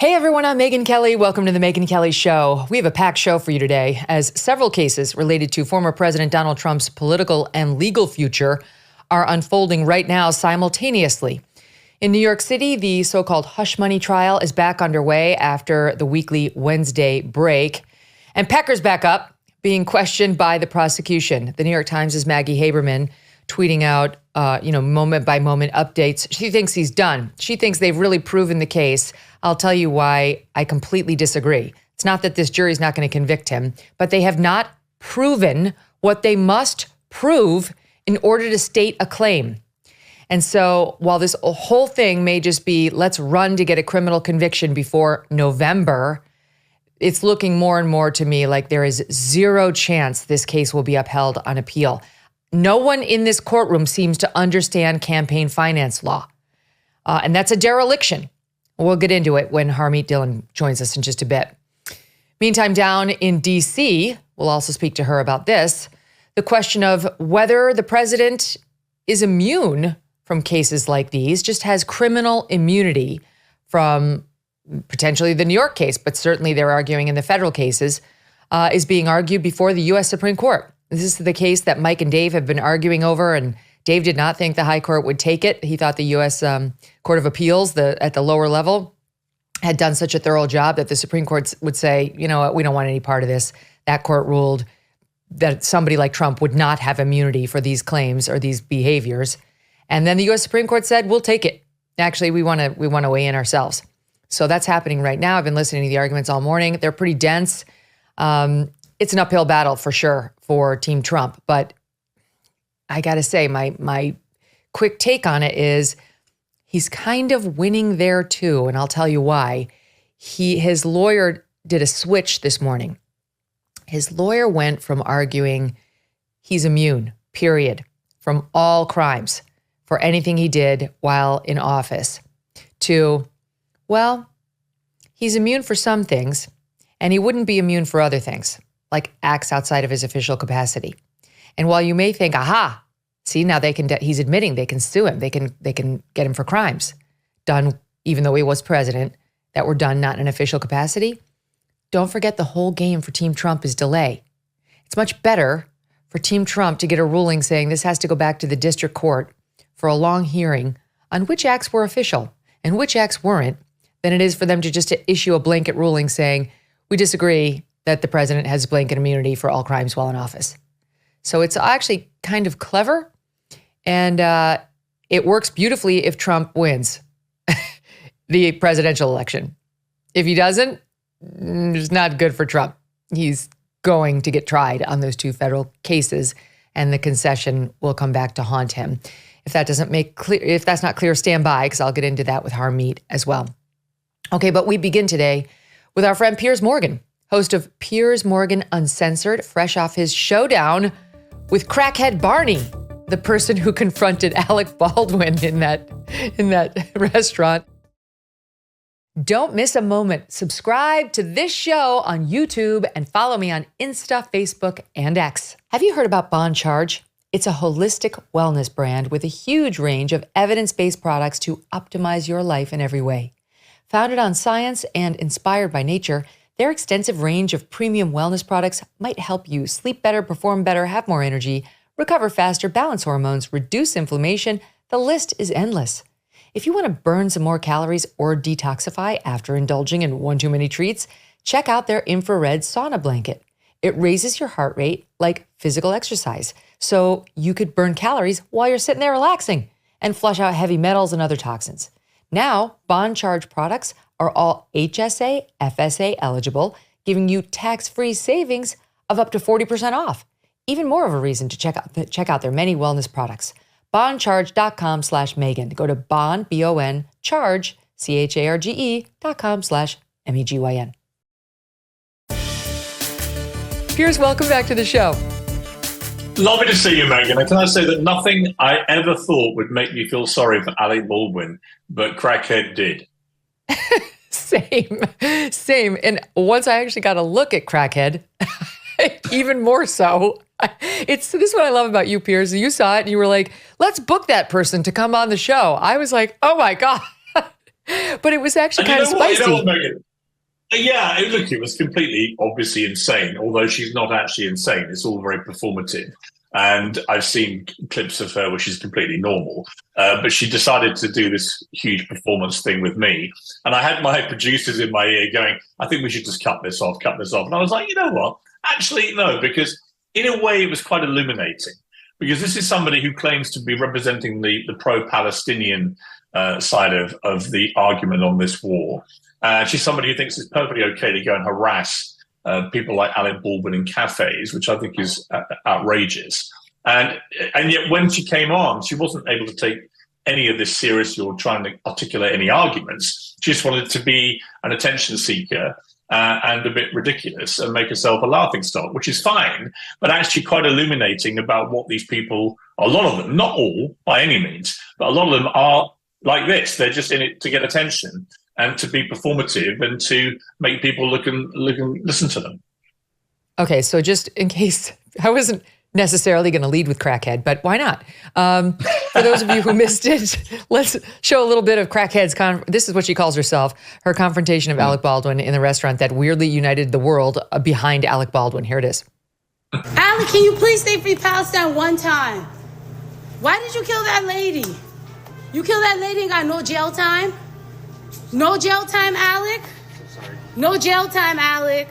Hey everyone, I'm Megyn Kelly. Welcome to the Megyn Kelly Show. We have a packed show for you today, as several cases related to former President Donald Trump's political and legal future are unfolding right now simultaneously. In New York City, the so-called hush money trial is back underway after the weekly Wednesday break. And Pecker's back up, being questioned by the prosecution. The New York Times' Maggie Haberman tweeting out, moment by moment updates. She thinks he's done. She thinks they've really proven the case. I'll tell you why I completely disagree. It's not that this jury's not going to convict him, but they have not proven what they must prove in order to state a claim. And so while this whole thing may just be, let's run to get a criminal conviction before November, it's looking more and more to me like there is zero chance this case will be upheld on appeal. No one in this courtroom seems to understand campaign finance law. And that's a dereliction. We'll get into it when Harmeet Dhillon joins us in just a bit. Meantime, down in D.C., we'll also speak to her about this, the question of whether the president is immune from cases like these, just has criminal immunity from potentially the New York case, but certainly they're arguing in the federal cases, is being argued before the U.S. Supreme Court. This is the case that Mike and Dave have been arguing over, and Dave did not think the high court would take it. He thought the U.S. Court of Appeals at the lower level had done such a thorough job that the Supreme Court would say, you know what, we don't want any part of this. That court ruled that somebody like Trump would not have immunity for these claims or these behaviors. And then the U.S. Supreme Court said, we'll take it. Actually, we want to weigh in ourselves. So that's happening right now. I've been listening to the arguments all morning. They're pretty dense. It's an uphill battle for sure for Team Trump. But I got to say, my quick take on it is he's kind of winning there too. And I'll tell you why. His lawyer did a switch this morning. His lawyer went from arguing he's immune, period, from all crimes for anything he did while in office to, well, he's immune for some things and he wouldn't be immune for other things, like acts outside of his official capacity. And while you may think, aha, see, now he's admitting they can sue him. They can get him for crimes done, even though he was president, that were done not in an official capacity. Don't forget the whole game for Team Trump is delay. It's much better for Team Trump to get a ruling saying this has to go back to the district court for a long hearing on which acts were official and which acts weren't than it is for them to just issue a blanket ruling saying, we disagree that the president has blanket immunity for all crimes while in office. So it's actually kind of clever, and it works beautifully if Trump wins the presidential election. If he doesn't, it's not good for Trump. He's going to get tried on those two federal cases, and the concession will come back to haunt him. If that doesn't make clear, if that's not clear, stand by, because I'll get into that with Harmeet as well. Okay, but we begin today with our friend Piers Morgan, host of Piers Morgan Uncensored, fresh off his showdown with Crackhead Barney, the person who confronted Alec Baldwin in that restaurant. Don't miss a moment. Subscribe to this show on YouTube and follow me on Insta, Facebook, and X. Have you heard about Bond Charge? It's a holistic wellness brand with a huge range of evidence-based products to optimize your life in every way. Founded on science and inspired by nature, their extensive range of premium wellness products might help you sleep better, perform better, have more energy, recover faster, balance hormones, reduce inflammation. The list is endless. If you want to burn some more calories or detoxify after indulging in one too many treats, check out their infrared sauna blanket. It raises your heart rate like physical exercise, so you could burn calories while you're sitting there relaxing and flush out heavy metals and other toxins. Now, Bond Charge products are all HSA, FSA eligible, giving you tax-free savings of up to 40% off. Even more of a reason to check out their many wellness products. BondCharge.com/Megyn. Go to Bond, B-O-N, Charge, CHARGE.com/MEGYN. Piers, welcome back to the show. Lovely to see you, Megyn. And can I say that nothing I ever thought would make me feel sorry for Alec Baldwin, but Crackhead did. Same. And once I actually got a look at Crackhead, even more so. This is what I love about you, Piers. You saw it and you were like, let's book that person to come on the show. I was like, oh my God, But it was actually And kind of spicy. You know what, Megyn? Yeah, look, it was completely obviously insane, although she's not actually insane. It's all very performative. And I've seen clips of her where she's completely normal. But she decided to do this huge performance thing with me. And I had my producers in my ear going, I think we should just cut this off. And I was like, you know what? Actually, no, because in a way it was quite illuminating. Because this is somebody who claims to be representing the pro-Palestinian side of the argument on this war. She's somebody who thinks it's perfectly okay to go and harass people like Alec Baldwin in cafes, which I think is outrageous. And yet when she came on, she wasn't able to take any of this seriously or trying to articulate any arguments. She just wanted to be an attention seeker and a bit ridiculous and make herself a laughingstock, which is fine, but actually quite illuminating about what these people, a lot of them, not all by any means, but a lot of them are like this. They're just in it to get attention and to be performative and to make people look and listen to them. Okay, so just in case, I wasn't necessarily going to lead with crackhead, but why not? For those of you who missed it, let's show a little bit of Crackhead's, this is what she calls herself, her confrontation of Alec Baldwin in the restaurant that weirdly united the world behind Alec Baldwin. Here it is. Alec, can you please say Free Palestine one time? Why did you kill that lady? You killed that lady and got no jail time? No jail time, Alec? Sorry. No jail time, Alec.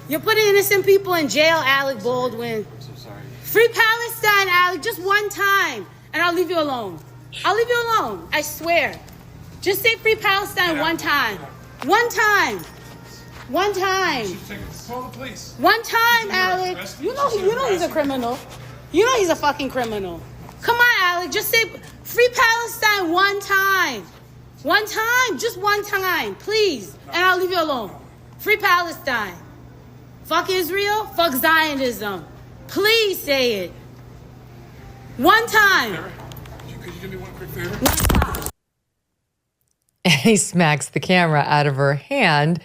You're putting innocent people in jail, Alec Baldwin. I'm so sorry. Free Palestine, Alec, just one time, and I'll leave you alone. I'll leave you alone, I swear. Just say Free Palestine one time. One time. One time. Call the police. One time, Alec. You know he's a criminal. You know he's a fucking criminal. Come on, Alec, just say Free Palestine one time. One time, just one time, please. And I'll leave you alone. Free Palestine. Fuck Israel, fuck Zionism. Please say it. One time. Could you do me one quick favor? One time. And he smacks the camera out of her hand.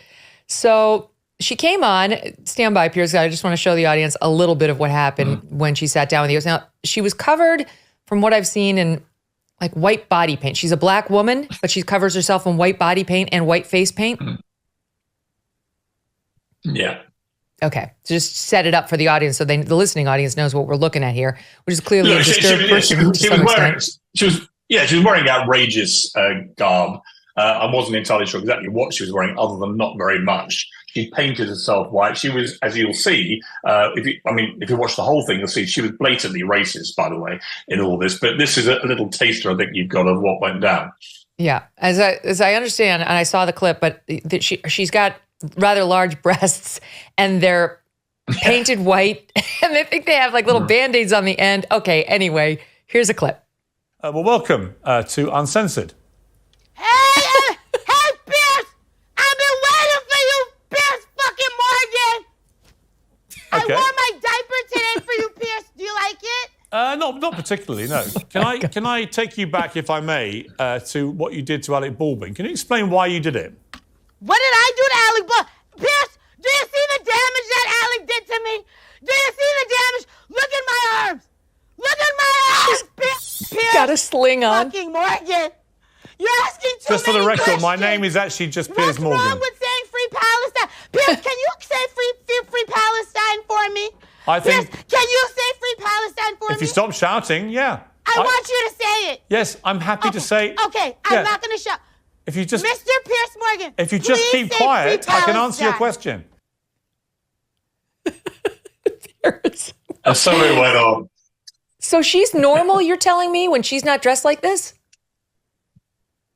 So she came on, stand by, Piers. I just want to show the audience a little bit of what happened when she sat down with you. Now, she was covered, from what I've seen, in like white body paint. She's a black woman, but she covers herself in white body paint and white face paint. Yeah. Okay. So just set it up for the audience so the listening audience knows what we're looking at here, which is clearly a disturbed person to some extent. She was wearing outrageous garb. I wasn't entirely sure exactly what she was wearing, other than not very much. She painted herself white. She was, as you'll see, if you watch the whole thing, you'll see she was blatantly racist, by the way, in all this. But this is a little taster, I think, you've got of what went down. Yeah, as I understand, and I saw the clip, but she's got rather large breasts, and they're painted white, and I think they have like little Band-Aids on the end. Okay, anyway, here's a clip. Well, welcome to Uncensored. Hey, Piers! I've been waiting for you, Piers fucking Morgan! Okay. I wore my diaper today for you, Piers. Do you like it? Not particularly, no. Can I take you back, if I may, to what you did to Alec Baldwin? Can you explain why you did it? What did I do to Alec Baldwin? Piers, do you see the damage that Alec did to me? Do you see the damage? Look at my arms. Look at my arms, Piers. Got a sling on. Fucking Morgan. You're asking too Just for many the record, questions. my name is actually just Piers Morgan. What's wrong with saying Free Palestine? Piers, can you say free Palestine for me? I think. Piers, can you say Free Palestine for me? If you stop shouting, yeah. I want you to say it. Yes, I'm happy to say. Okay, I'm not going to shout. If you just, Mr. Piers Morgan, if you just keep quiet, I can answer your question. And so it went on. So she's normal, you're telling me, when she's not dressed like this?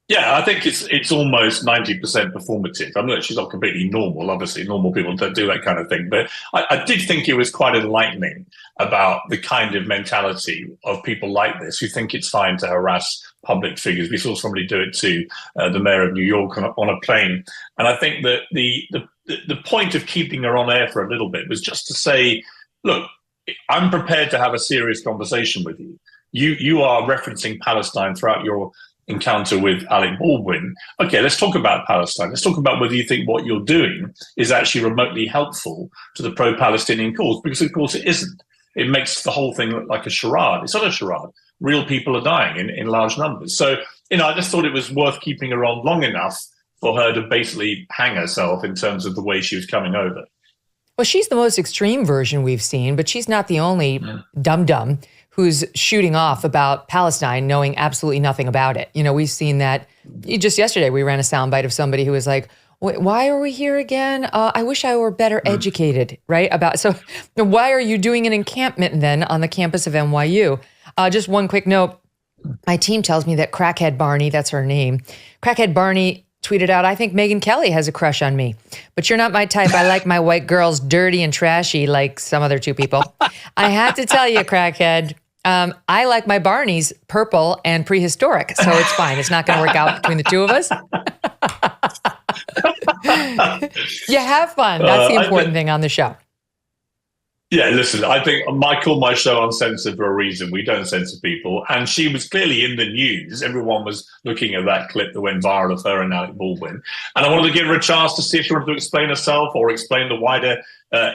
Yeah, I think it's almost 90% performative. I mean, she's not completely normal. Obviously, normal people don't do that kind of thing. But I did think it was quite enlightening about the kind of mentality of people like this who think it's fine to harass public figures. We saw somebody do it to the mayor of New York on a plane. And I think that the point of keeping her on air for a little bit was just to say, look, I'm prepared to have a serious conversation with you. You are referencing Palestine throughout your encounter with Alec Baldwin. Okay, let's talk about Palestine. Let's talk about whether you think what you're doing is actually remotely helpful to the pro-Palestinian cause, because of course it isn't. It makes the whole thing look like a charade. It's not a charade. Real people are dying in large numbers. So I just thought it was worth keeping her on long enough for her to basically hang herself in terms of the way she was coming over. Well, she's the most extreme version we've seen, but she's not the only dum-dum who's shooting off about Palestine, knowing absolutely nothing about it. We've seen that. Just yesterday, we ran a soundbite of somebody who was like, why are we here again? I wish I were better educated, right? So why are you doing an encampment then on the campus of NYU? Just one quick note. My team tells me that Crackhead Barney, that's her name, Crackhead Barney tweeted out, I think Megyn Kelly has a crush on me, but you're not my type. I like my white girls dirty and trashy like some other two people. I have to tell you, Crackhead, I like my Barneys purple and prehistoric, so it's fine. It's not going to work out between the two of us. You have fun. That's the important thing on the show. Yeah, listen, I think I call my show Uncensored for a reason. We don't censor people. And she was clearly in the news. Everyone was looking at that clip that went viral of her and Alec Baldwin. And I wanted to give her a chance to see if she wanted to explain herself or explain the wider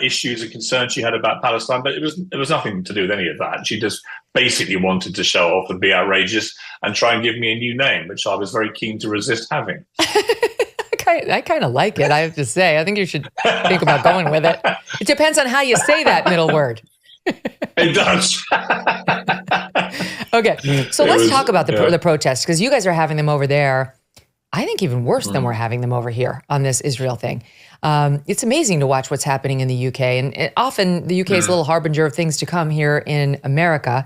issues and concerns she had about Palestine. But it was nothing to do with any of that. She just basically wanted to show off and be outrageous and try and give me a new name, which I was very keen to resist having. I kind of like it, I have to say. I think you should think about going with it. It depends on how you say that middle word. It does. Okay, so let's talk about the protests, because you guys are having them over there. I think even worse than we're having them over here on this Israel thing. It's amazing to watch what's happening in the UK. And often the UK is a little harbinger of things to come here in America.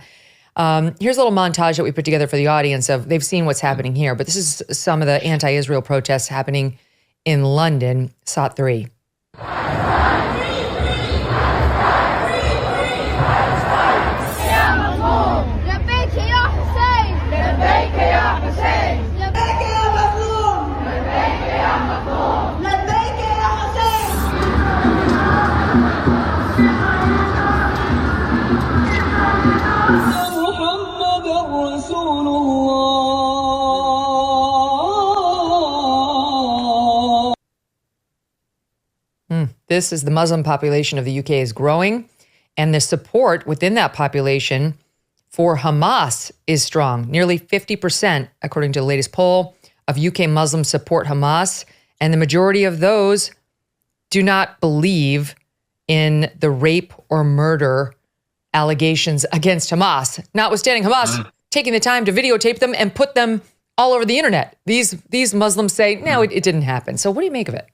Here's a little montage that we put together for the audience of they've seen what's happening here, but this is some of the anti-Israel protests happening in London, SOT 3. This is the Muslim population of the UK is growing, and the support within that population for Hamas is strong. Nearly 50%, according to the latest poll, of UK Muslims support Hamas, and the majority of those do not believe in the rape or murder allegations against Hamas, notwithstanding Hamas taking the time to videotape them and put them all over the internet. These Muslims say, no, it didn't happen. So what do you make of it?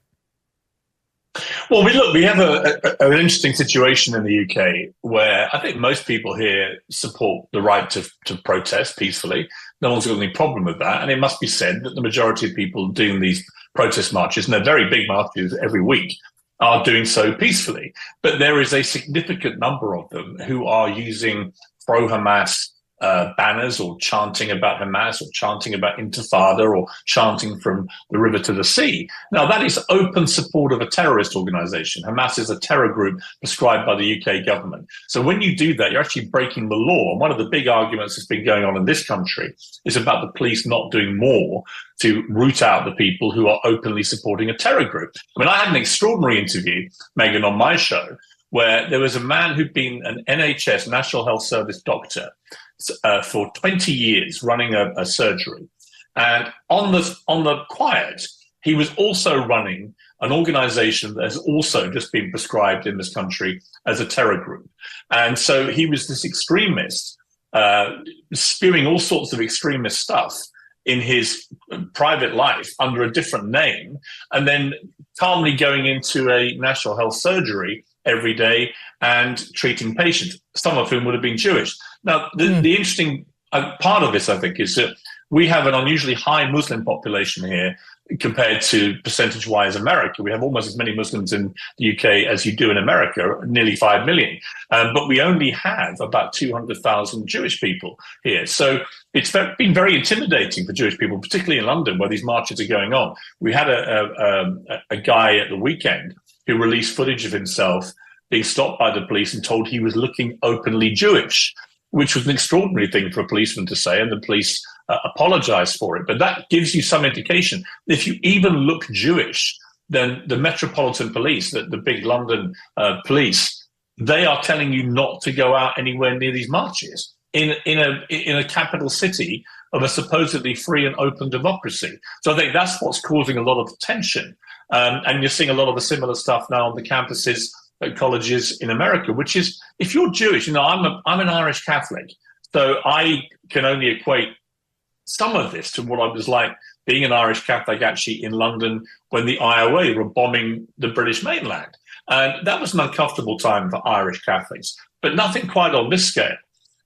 Well, we have an interesting situation in the UK where I think most people here support the right to protest peacefully. No one's got any problem with that. And it must be said that the majority of people doing these protest marches, and they're very big marches every week, are doing so peacefully. But there is a significant number of them who are using pro-Hamas banners or chanting about Hamas or chanting about Intifada or chanting from the river to the sea. Now, that is open support of a terrorist organization. Hamas is a terror group prescribed by the UK government. So when you do that, you're actually breaking the law. And one of the big arguments that's been going on in this country is about the police not doing more to root out the people who are openly supporting a terror group. I mean, I had an extraordinary interview, Megyn, on my show, where there was a man who'd been an NHS, National Health Service doctor, for 20 years running a surgery. And on the quiet, he was also running an organization that has also just been prescribed in this country as a terror group. And so he was this extremist, spewing all sorts of extremist stuff in his private life under a different name, and then calmly going into a national health surgery every day and treating patients, some of whom would have been Jewish. Now, the interesting part of this, I think, is that we have an unusually high Muslim population here compared to percentage-wise America. We have almost as many Muslims in the UK as you do in America, nearly 5 million. But we only have about 200,000 Jewish people here. So it's been very intimidating for Jewish people, particularly in London, where these marches are going on. We had a guy at the weekend who released footage of himself being stopped by the police and told he was looking openly Jewish, which was an extraordinary thing for a policeman to say, and the police apologized for it. But that gives you some indication. If you even look Jewish, then the Metropolitan Police, the big London police, they are telling you not to go out anywhere near these marches. in a capital city of a supposedly free and open democracy. So I think that's what's causing a lot of tension. And you're seeing a lot of the similar stuff now on the campuses at colleges in America, which is, if you're Jewish, I'm an Irish Catholic, so I can only equate some of this to what I was like being an Irish Catholic actually in London when the IOA were bombing the British mainland. And that was an uncomfortable time for Irish Catholics, but nothing quite on this scale.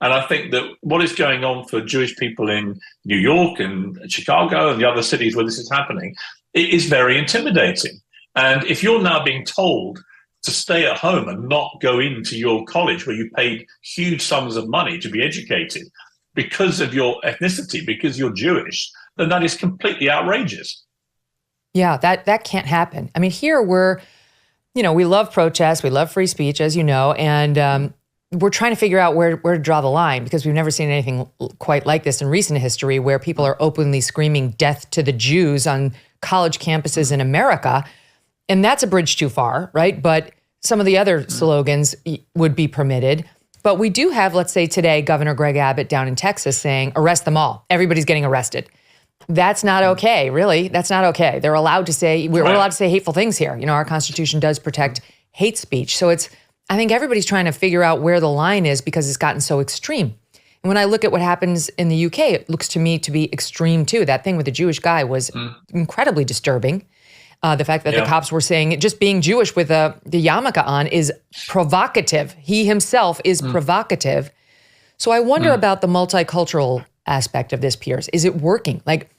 And I think that what is going on for Jewish people in New York and Chicago and the other cities where this is happening, it is very intimidating. And if you're now being told to stay at home and not go into your college where you paid huge sums of money to be educated because of your ethnicity, because you're Jewish, then that is completely outrageous. Yeah, that can't happen. I mean, here we love protests, we love free speech, as you know, and we're trying to figure out where to draw the line, because we've never seen anything quite like this in recent history, where people are openly screaming death to the Jews on college campuses in America. And that's a bridge too far, right? But some of the other slogans would be permitted. But we do have, let's say today, Governor Greg Abbott down in Texas saying, arrest them all. Everybody's getting arrested. That's not okay, really. That's not okay. They're allowed to say, we're allowed to say hateful things here. Our Constitution does protect hate speech. So I think everybody's trying to figure out where the line is, because it's gotten so extreme. And when I look at what happens in the UK, it looks to me to be extreme too. That thing with the Jewish guy was incredibly disturbing. The fact that the cops were saying just being Jewish with the yarmulke on is provocative. He himself is provocative. So I wonder about the multicultural aspect of this, Piers. Is it working? Like,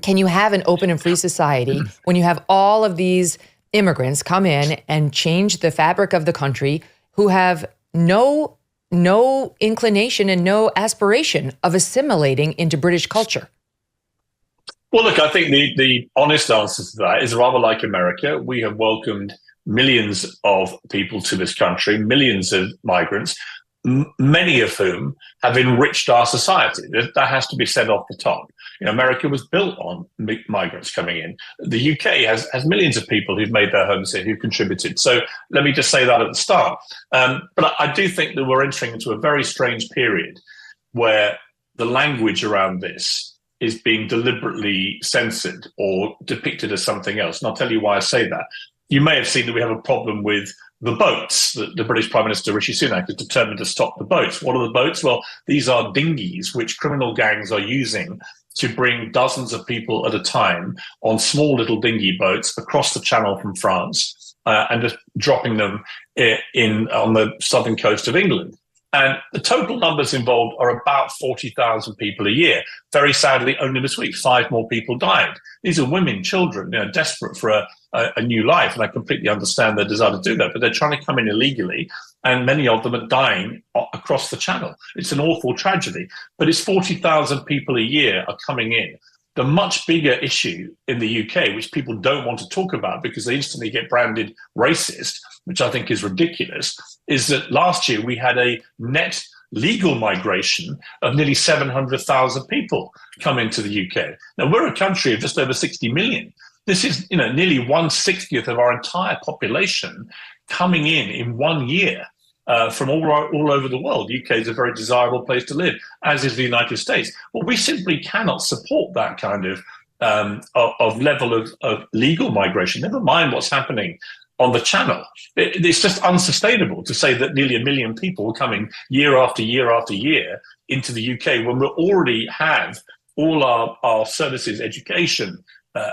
can you have an open and free society when you have all of these immigrants come in and change the fabric of the country, who have no inclination and no aspiration of assimilating into British culture? Well, look, I think the honest answer to that is rather like America. We have welcomed millions of people to this country, millions of migrants, many of whom have enriched our society. That has to be said off the top. America was built on migrants coming in. The UK has millions of people who've made their homes here, who've contributed. So let me just say that at the start. But I do think that we're entering into a very strange period where the language around this is being deliberately censored or depicted as something else. And I'll tell you why I say that. You may have seen that we have a problem with the boats. The British Prime Minister Rishi Sunak is determined to stop the boats. What are the boats? Well, these are dinghies which criminal gangs are using to bring dozens of people at a time on small little dinghy boats across the Channel from France and just dropping them on the southern coast of England. And the total numbers involved are about 40,000 people a year. Very sadly, only this week, 5 more people died. These are women, children, desperate for a new life. And I completely understand their desire to do that, but they're trying to come in illegally. And many of them are dying across the Channel. It's an awful tragedy, but it's 40,000 people a year are coming in. The much bigger issue in the UK, which people don't want to talk about because they instantly get branded racist, which I think is ridiculous, is that last year we had a net legal migration of nearly 700,000 people come into the UK. Now, we're a country of just over 60 million. This is nearly 1/60th of our entire population coming in 1 year from all over the world. The UK is a very desirable place to live, as is the United States. Well, we simply cannot support that kind of level of legal migration, never mind what's happening on the Channel. It's just unsustainable to say that nearly 1 million people are coming year after year after year into the UK when we already have all our services, education,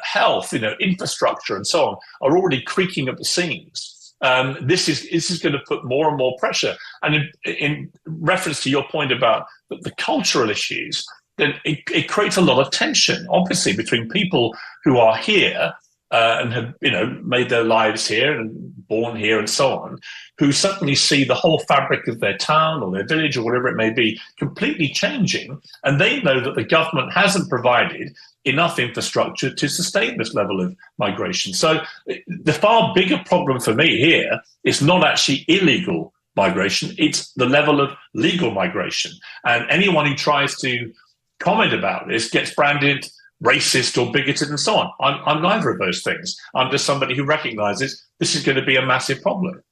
health, infrastructure and so on, are already creaking at the seams. This is going to put more and more pressure. And in reference to your point about the cultural issues, then it creates a lot of tension, obviously, between people who are here and have made their lives here and born here and so on, who suddenly see the whole fabric of their town or their village or whatever it may be completely changing, and they know that the government hasn't provided enough infrastructure to sustain this level of migration. So the far bigger problem for me here is not actually illegal migration, it's the level of legal migration. And anyone who tries to comment about this gets branded racist or bigoted and so on. I'm neither of those things. I'm just somebody who recognizes this is going to be a massive problem.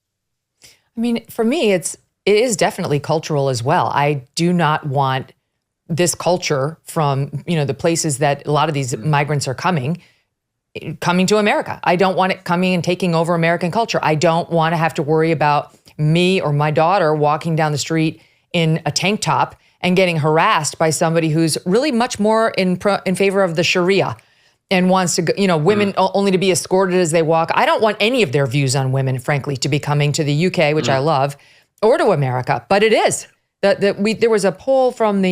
I mean, for me, it's it is definitely cultural as well. I do not want this culture from, the places that a lot of these migrants are coming to America. I don't want it coming and taking over American culture. I don't want to have to worry about me or my daughter walking down the street in a tank top and getting harassed by somebody who's really much more in favor of the Sharia and wants to, women only to be escorted as they walk. I don't want any of their views on women, frankly, to be coming to the UK, which I love, or to America. But it is. There was a poll from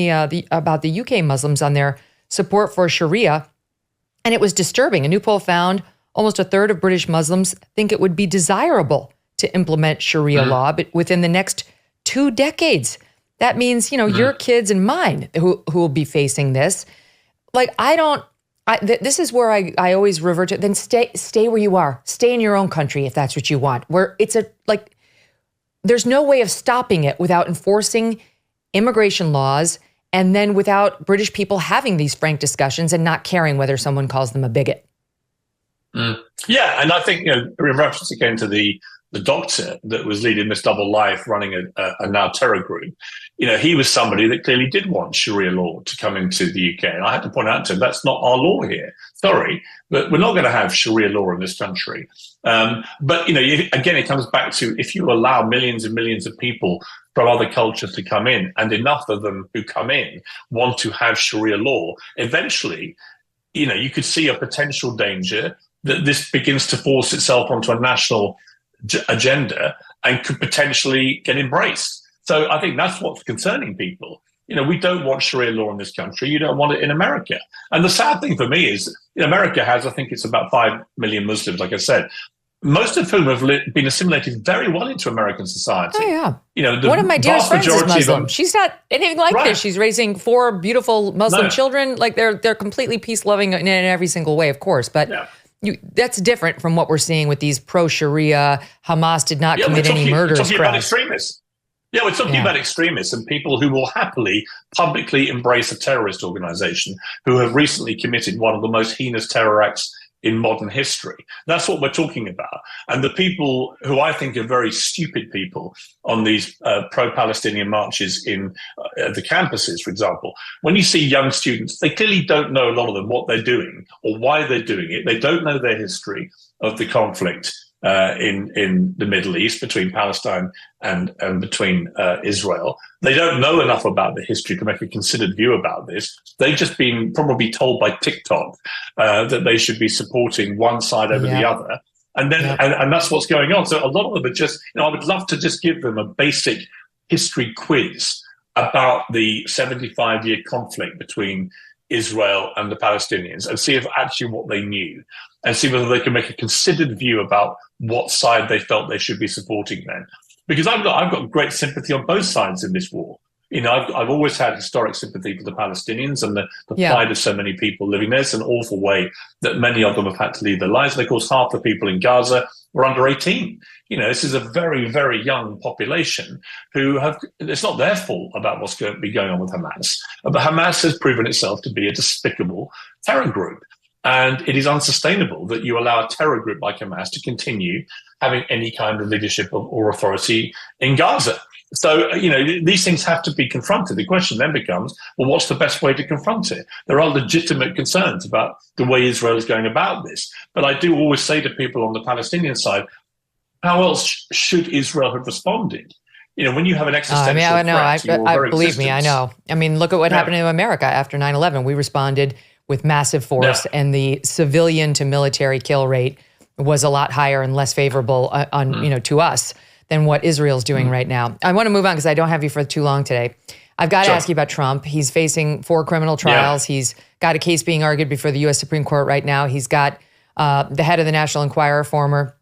about the UK Muslims on their support for Sharia, and it was disturbing. A new poll found almost a third of British Muslims think it would be desirable to implement Sharia law, but within the next 2 decades. That means, your kids and mine who will be facing this. Like, this is where I always revert to, then stay where you are. Stay in your own country if that's what you want. Where there's no way of stopping it without enforcing immigration laws and then without British people having these frank discussions and not caring whether someone calls them a bigot. Yeah, and I think, in reference again to the doctor that was leading this double life, running a now terror group, he was somebody that clearly did want Sharia law to come into the UK. And I had to point out to him, that's not our law here. Sorry, but we're not going to have Sharia law in this country. But, again, it comes back to, if you allow millions and millions of people from other cultures to come in, and enough of them who come in want to have Sharia law, eventually, you could see a potential danger that this begins to force itself onto a national agenda and could potentially get embraced. So I think that's what's concerning people. We don't want Sharia law in this country. You don't want it in America. And the sad thing for me is, America has, I think it's about 5 million Muslims, like I said, most of whom have been assimilated very well into American society. Oh, yeah. One of my dearest friends is Muslim. She's not anything like this. She's raising 4 beautiful Muslim children. Like, they're completely peace-loving in every single way, of course. But that's different from what we're seeing with these pro-Sharia. Hamas did not commit any murders. We're talking about extremists. Yeah, we're talking about extremists and people who will happily publicly embrace a terrorist organization who have recently committed one of the most heinous terror acts in modern history. That's what we're talking about. And the people who I think are very stupid people on these pro-Palestinian marches in the campuses, for example, when you see young students, they clearly don't know, a lot of them, what they're doing or why they're doing it. They don't know their history of the conflict in the Middle East between Palestine and between Israel. They don't know enough about the history to make a considered view about this. They've just been probably told by TikTok that they should be supporting one side over the other. And then and that's what's going on. So a lot of them are just, I would love to just give them a basic history quiz about the 75-year conflict between Israel and the Palestinians and see if actually what they knew and see whether they can make a considered view about what side they felt they should be supporting then. Because I've got great sympathy on both sides in this war. I've always had historic sympathy for the Palestinians and the plight of so many people living there. It's an awful way that many of them have had to leave their lives. And of course, half the people in Gaza were under 18. This is a very, very young population who it's not their fault about what's going to be going on with Hamas. But Hamas has proven itself to be a despicable terror group. And it is unsustainable that you allow a terror group like Hamas to continue having any kind of leadership or authority in Gaza. So, these things have to be confronted. The question then becomes, well, what's the best way to confront it? There are legitimate concerns about the way Israel is going about this. But I do always say to people on the Palestinian side, how else should Israel have responded? When you have an existential threat to your very believe me, I know. I mean, look at what happened in America after 9/11. We responded with massive force, and the civilian to military kill rate was a lot higher and less favorable to us than what Israel's doing right now. I want to move on because I don't have you for too long today. I've got to ask you about Trump. He's facing 4 criminal trials. He's got a case being argued before the U.S. Supreme Court right now. He's got the head of the National Enquirer, former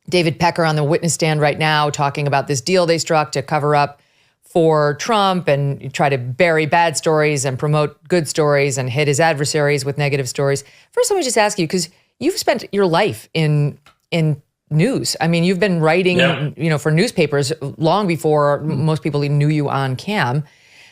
David Pecker, on the witness stand right now talking about this deal they struck to cover up for Trump and try to bury bad stories and promote good stories and hit his adversaries with negative stories. First, let me just ask you, because you've spent your life in news. I mean, you've been writing, for newspapers long before most people knew you on cam.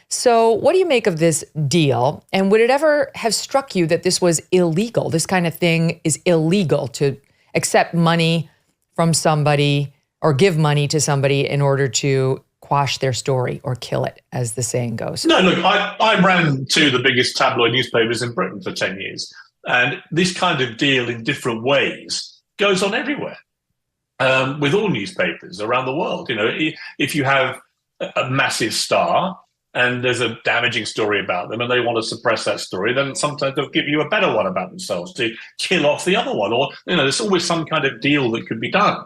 So what do you make of this deal? And would it ever have struck you that this was illegal? This kind of thing is illegal, to accept money from somebody or give money to somebody in order to, quash their story or kill it, as the saying goes? No, look, I ran two of the biggest tabloid newspapers in Britain for 10 years. And this kind of deal in different ways goes on everywhere with all newspapers around the world. You know, if you have a massive star and there's a damaging story about them and they want to suppress that story, then sometimes they'll give you a better one about themselves to kill off the other one. Or, you know, there's always some kind of deal that could be done.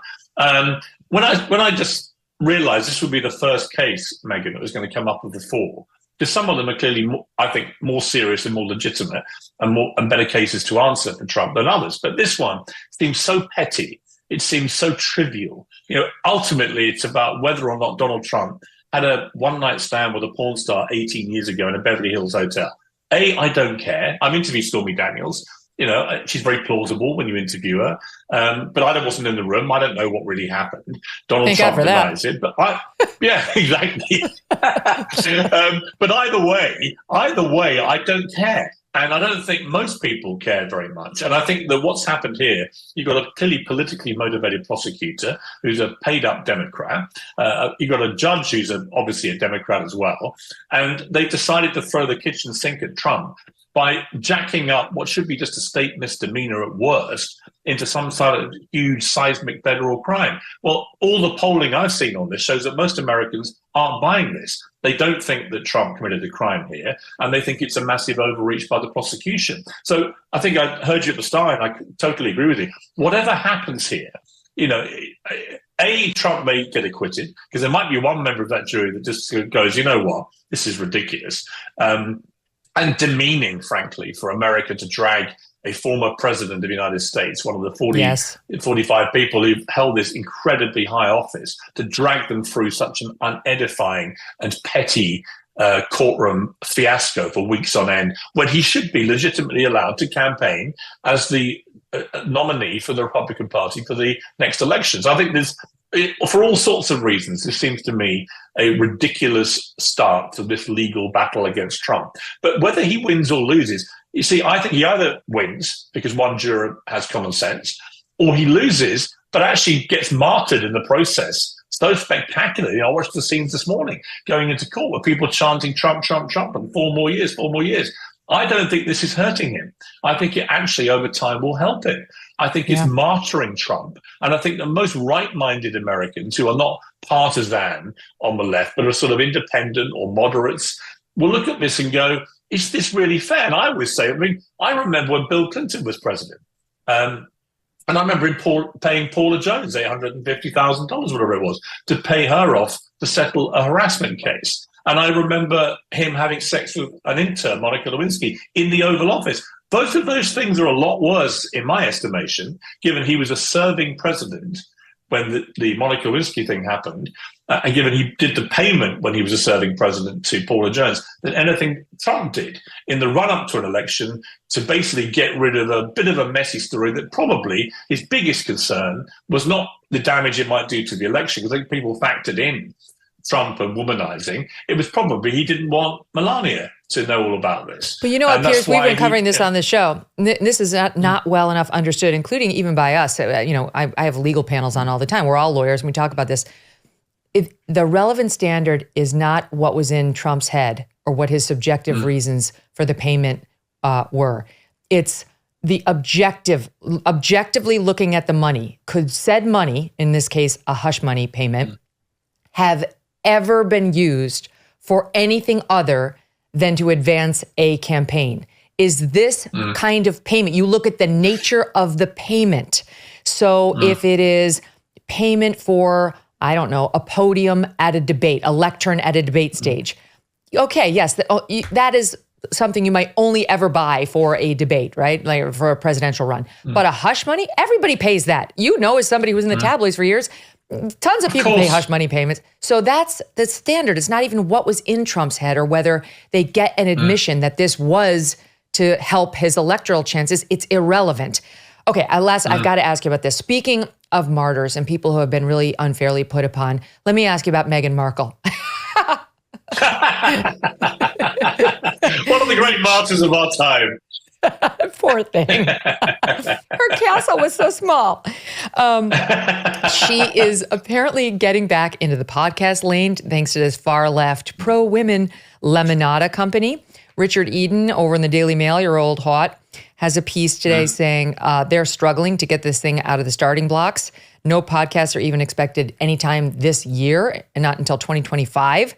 When I just realised this would be the first case, Megyn, that was going to come up with the four, because some of them are clearly, I think, more serious and more legitimate and better cases to answer for Trump than others. But this one seems so petty. It seems so trivial. You know, ultimately, it's about whether or not Donald Trump had a one-night stand with a porn star 18 years ago in a Beverly Hills hotel. I don't care. I've interviewed Stormy Daniels. You know, she's very plausible when you interview her. But I wasn't in the room. I don't know what really happened. Donald Trump denies it. But yeah, exactly. But either way, I don't care. And I don't think most people care very much. And I think that what's happened here, you've got a clearly politically motivated prosecutor who's a paid-up Democrat. You've got a judge who's obviously a Democrat as well. And they decided to throw the kitchen sink at Trump by jacking up what should be just a state misdemeanor at worst into some sort of huge seismic federal crime. Well, all the polling I've seen on this shows that most Americans aren't buying this. They don't think that Trump committed a crime here, and they think it's a massive overreach by the prosecution. So I think I heard you at the start, and I totally agree with you. Whatever happens here, you know, Trump may get acquitted, because there might be one member of that jury that just goes, you know what, this is ridiculous. And demeaning, frankly, for America to drag a former president of the United States, one of the 45 people who've held this incredibly high office, to drag them through such an unedifying and petty courtroom fiasco for weeks on end, when he should be legitimately allowed to campaign as the nominee for the Republican Party for the next elections. I think for all sorts of reasons, this seems to me a ridiculous start to this legal battle against Trump. But whether he wins or loses, you see, I think he either wins because one juror has common sense, or he loses but actually gets martyred in the process so spectacularly. I watched the scenes this morning going into court with people chanting Trump, Trump, Trump, and 4 more years, 4 more years. I don't think this is hurting him. I think it actually over time will help him. I think it's martyring Trump. And I think the most right-minded Americans who are not partisan on the left, but are sort of independent or moderates, will look at this and go, is this really fair? And I always say, I remember when Bill Clinton was president. And I remember him paying Paula Jones $850,000, whatever it was, to pay her off to settle a harassment case. And I remember him having sex with an intern, Monica Lewinsky, in the Oval Office. Both of those things are a lot worse, in my estimation, given he was a serving president when the Monica Lewinsky thing happened, and given he did the payment when he was a serving president to Paula Jones, than anything Trump did in the run-up to an election to basically get rid of a bit of a messy story that probably his biggest concern was not the damage it might do to the election, because I think people factored in Trump and womanizing. It was probably he didn't want Melania to know all about this. But you know what, Piers, we've been covering this on the show. This is not well enough understood, including even by us. You know, I have legal panels on all the time. We're all lawyers and we talk about this. The relevant standard is not what was in Trump's head or what his subjective reasons for the payment were. It's the objectively looking at the money. Could said money, in this case, a hush money payment, have ever been used for anything other than to advance a campaign? Is this kind of payment? You look at the nature of the payment. So if it is payment for, I don't know, a podium at a debate, a lectern at a debate stage. Okay, yes, that is something you might only ever buy for a debate, right? Like for a presidential run. But a hush money, everybody pays that. You know, as somebody who's in the tabloids for years, tons of people pay hush money payments. So that's the standard. It's not even what was in Trump's head or whether they get an admission that this was to help his electoral chances. It's irrelevant. Okay, I've got to ask you about this. Speaking of martyrs and people who have been really unfairly put upon, let me ask you about Meghan Markle. One of the great martyrs of our time. Poor thing. Her castle was so small. She is apparently getting back into the podcast lane thanks to this far-left pro-women Lemonada company. Richard Eden over in the Daily Mail, your old hot, has a piece today saying they're struggling to get this thing out of the starting blocks. No podcasts are even expected anytime this year, and not until 2025.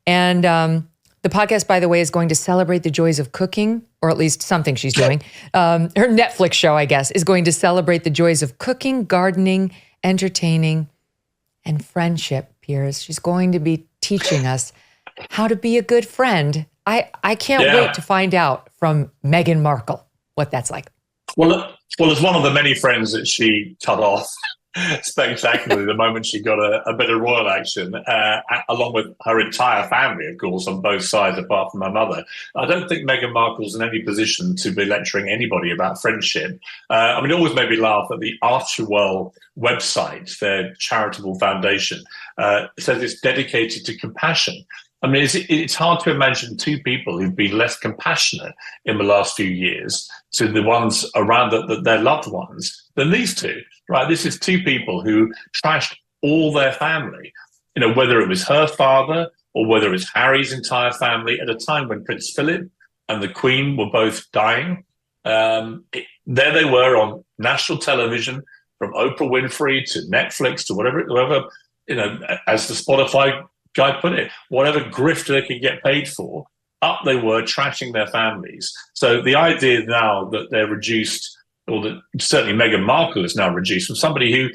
And the podcast, by the way, is going to celebrate the joys of cooking, or at least something she's doing. Her Netflix show, I guess, is going to celebrate the joys of cooking, gardening, entertaining, and friendship, Piers. She's going to be teaching us how to be a good friend. I can't wait to find out from Meghan Markle what that's like. Well, as one of the many friends that she cut off spectacularly the moment she got a bit of royal action, along with her entire family, of course, on both sides, apart from her mother. I don't think Meghan Markle's in any position to be lecturing anybody about friendship. It always made me laugh that the Archewell website, their charitable foundation, says it's dedicated to compassion. It's hard to imagine two people who've been less compassionate in the last few years to the ones around their loved ones than these two, right? This is two people who trashed all their family, whether it was her father or whether it was Harry's entire family at a time when Prince Philip and the Queen were both dying. There they were on national television, from Oprah Winfrey to Netflix to whatever, as the Spotify guy put it, whatever grift they could get paid for, up they were trashing their families. So the idea now that they're reduced, or that certainly Meghan Markle is now reduced from somebody who,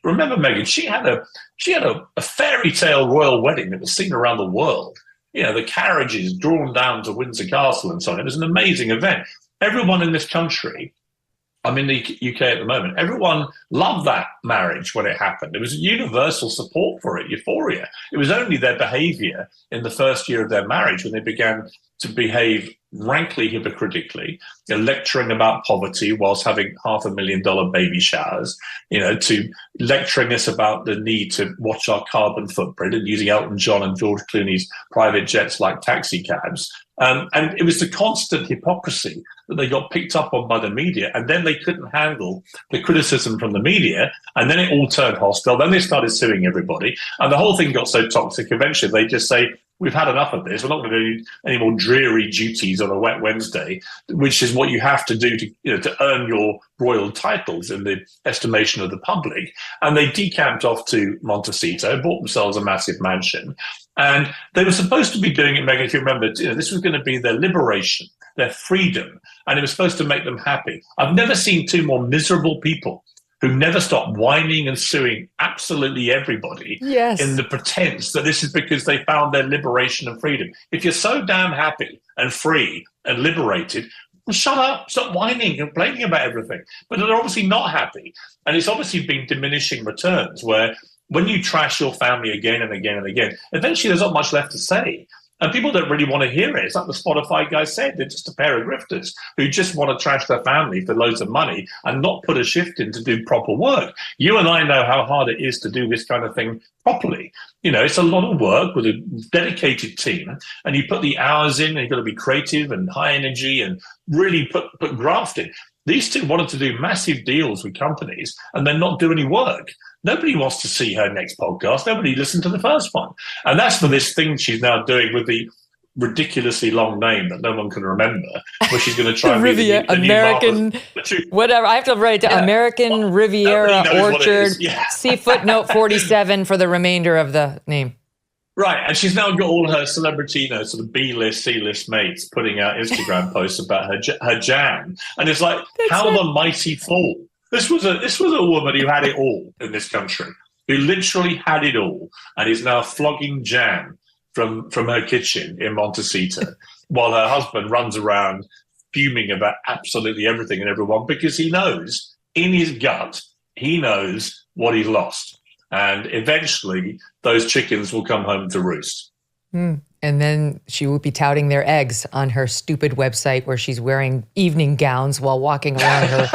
remember Meghan, she had a fairy tale royal wedding that was seen around the world. The carriages drawn down to Windsor Castle and so on. It was an amazing event. Everyone in this country, I'm in the UK at the moment, everyone loved that marriage when it happened. There was universal support for it, euphoria. It was only their behavior in the first year of their marriage when they began to behave rankly hypocritically, lecturing about poverty whilst having $500,000 baby showers, to lecturing us about the need to watch our carbon footprint and using Elton John and George Clooney's private jets like taxi cabs. And it was the constant hypocrisy that they got picked up on by the media, and then they couldn't handle the criticism from the media, and then it all turned hostile. Then they started suing everybody, and the whole thing got so toxic. Eventually, they just say, we've had enough of this. We're not going to do any more dreary duties on a wet Wednesday, which is what you have to do to earn your royal titles in the estimation of the public. And they decamped off to Montecito, bought themselves a massive mansion. And they were supposed to be doing it, Megyn, if you remember, this was going to be their liberation, their freedom, and it was supposed to make them happy. I've never seen two more miserable people who never stop whining and suing absolutely everybody in the pretense that this is because they found their liberation and freedom. If you're so damn happy and free and liberated, well, shut up, stop whining and complaining about everything. But they're obviously not happy. And it's obviously been diminishing returns where when you trash your family again and again and again, eventually there's not much left to say. And people don't really want to hear it. It's like the Spotify guy said, they're just a pair of grifters who just want to trash their family for loads of money and not put a shift in to do proper work. You and I know how hard it is to do this kind of thing properly. It's a lot of work with a dedicated team, and you put the hours in, and you've got to be creative and high energy and really put graft in. These two wanted to do massive deals with companies and then not do any work. Nobody wants to see her next podcast. Nobody listened to the first one. And that's for this thing she's now doing with the ridiculously long name that no one can remember, where she's going to try and be the American, whatever. I have to write it down. American Riviera Orchard, see footnote 47 for the remainder of the name. Right, and she's now got all her celebrity, sort of B-list, C-list mates putting out Instagram posts about her jam, and it's like, the mighty fall. This was a woman who had it all in this country, who literally had it all, and is now flogging jam from her kitchen in Montecito, while her husband runs around fuming about absolutely everything and everyone, because he knows in his gut, he knows what he's lost. And eventually, those chickens will come home to roost. And then she will be touting their eggs on her stupid website where she's wearing evening gowns while walking around her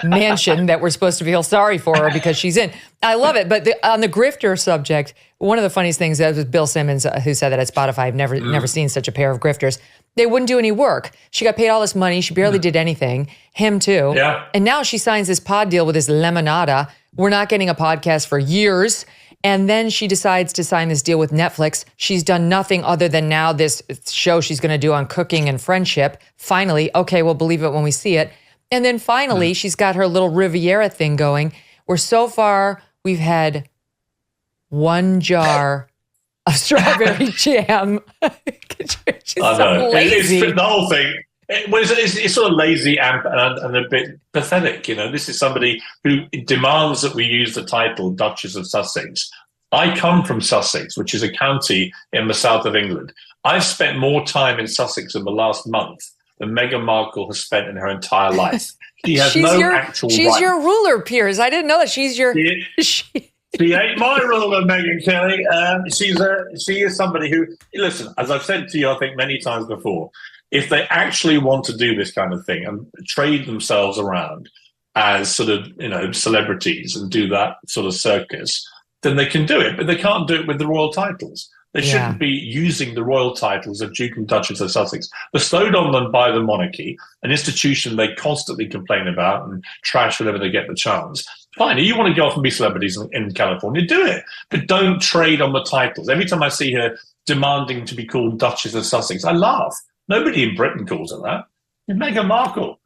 mansion that we're supposed to feel sorry for her because she's in. I love it. But on the grifter subject, one of the funniest things that was Bill Simmons, who said that at Spotify, I've never seen such a pair of grifters. They wouldn't do any work. She got paid all this money. She barely did anything. Him too. Yeah. And now she signs this pod deal with this Lemonada. We're not getting a podcast for years. And then she decides to sign this deal with Netflix. She's done nothing other than now this show she's going to do on cooking and friendship. Finally, okay, we'll believe it when we see it. And then finally, she's got her little Riviera thing going, where so far we've had one jar of strawberry jam. She's so lazy. It's the whole thing. It's sort of lazy and a bit pathetic. This is somebody who demands that we use the title Duchess of Sussex. I come from Sussex, which is a county in the south of England. I've spent more time in Sussex in the last month than Meghan Markle has spent in her entire life. She has actual She's right. your ruler, Piers. I didn't know that. She's your... She ain't my ruler, Megyn Kelly. She is somebody who, listen, as I've said to you, I think many times before, if they actually want to do this kind of thing and trade themselves around as sort of, celebrities and do that sort of circus, then they can do it. But they can't do it with the royal titles. They shouldn't be using the royal titles of Duke and Duchess of Sussex, bestowed on them by the monarchy, an institution they constantly complain about and trash whenever they get the chance. Fine, if you want to go off and be celebrities in California, do it. But don't trade on the titles. Every time I see her demanding to be called Duchess of Sussex, I laugh. Nobody in Britain calls her that. Meghan Markle.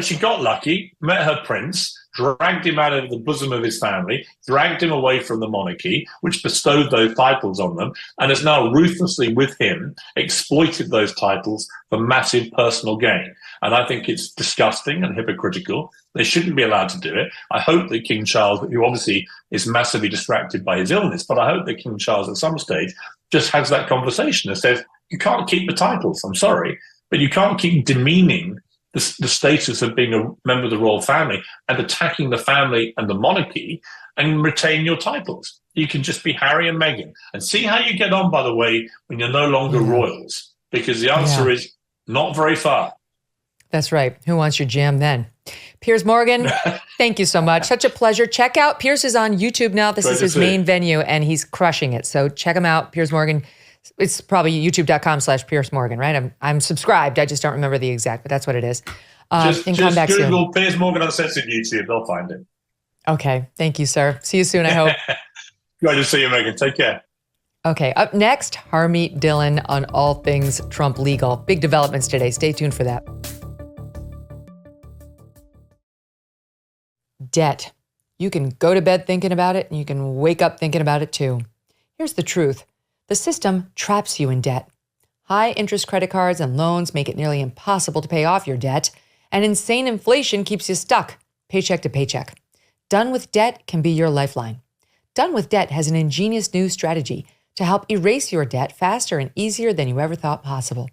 She got lucky, met her prince, dragged him out of the bosom of his family, dragged him away from the monarchy, which bestowed those titles on them, and has now ruthlessly, with him, exploited those titles for massive personal gain. And I think it's disgusting and hypocritical. They shouldn't be allowed to do it. I hope that King Charles, who obviously is massively distracted by his illness, but I hope that King Charles at some stage just has that conversation and says, you can't keep the titles, I'm sorry, but you can't keep demeaning the status of being a member of the royal family and attacking the family and the monarchy and retain your titles. You can just be Harry and Meghan and see how you get on, by the way, when you're no longer royals, because the answer is not very far. That's right. Who wants your jam then? Piers Morgan, thank you so much. Such a pleasure. Check out, Piers is on YouTube now. This is his main venue and he's crushing it. So check him out, Piers Morgan. It's probably youtube.com/Piers Morgan, right? I'm subscribed. I just don't remember the exact, but that's what it is. Just come back Google soon. Piers Morgan Uncensored YouTube. They'll find it. Okay. Thank you, sir. See you soon, I hope. Great to see you, Megyn. Take care. Okay. Up next, Harmeet Dhillon on all things Trump legal. Big developments today. Stay tuned for that. Debt. You can go to bed thinking about it and you can wake up thinking about it too. Here's the truth. The system traps you in debt. High interest credit cards and loans make it nearly impossible to pay off your debt, and insane inflation keeps you stuck, paycheck to paycheck. Done with Debt can be your lifeline. Done with Debt has an ingenious new strategy to help erase your debt faster and easier than you ever thought possible.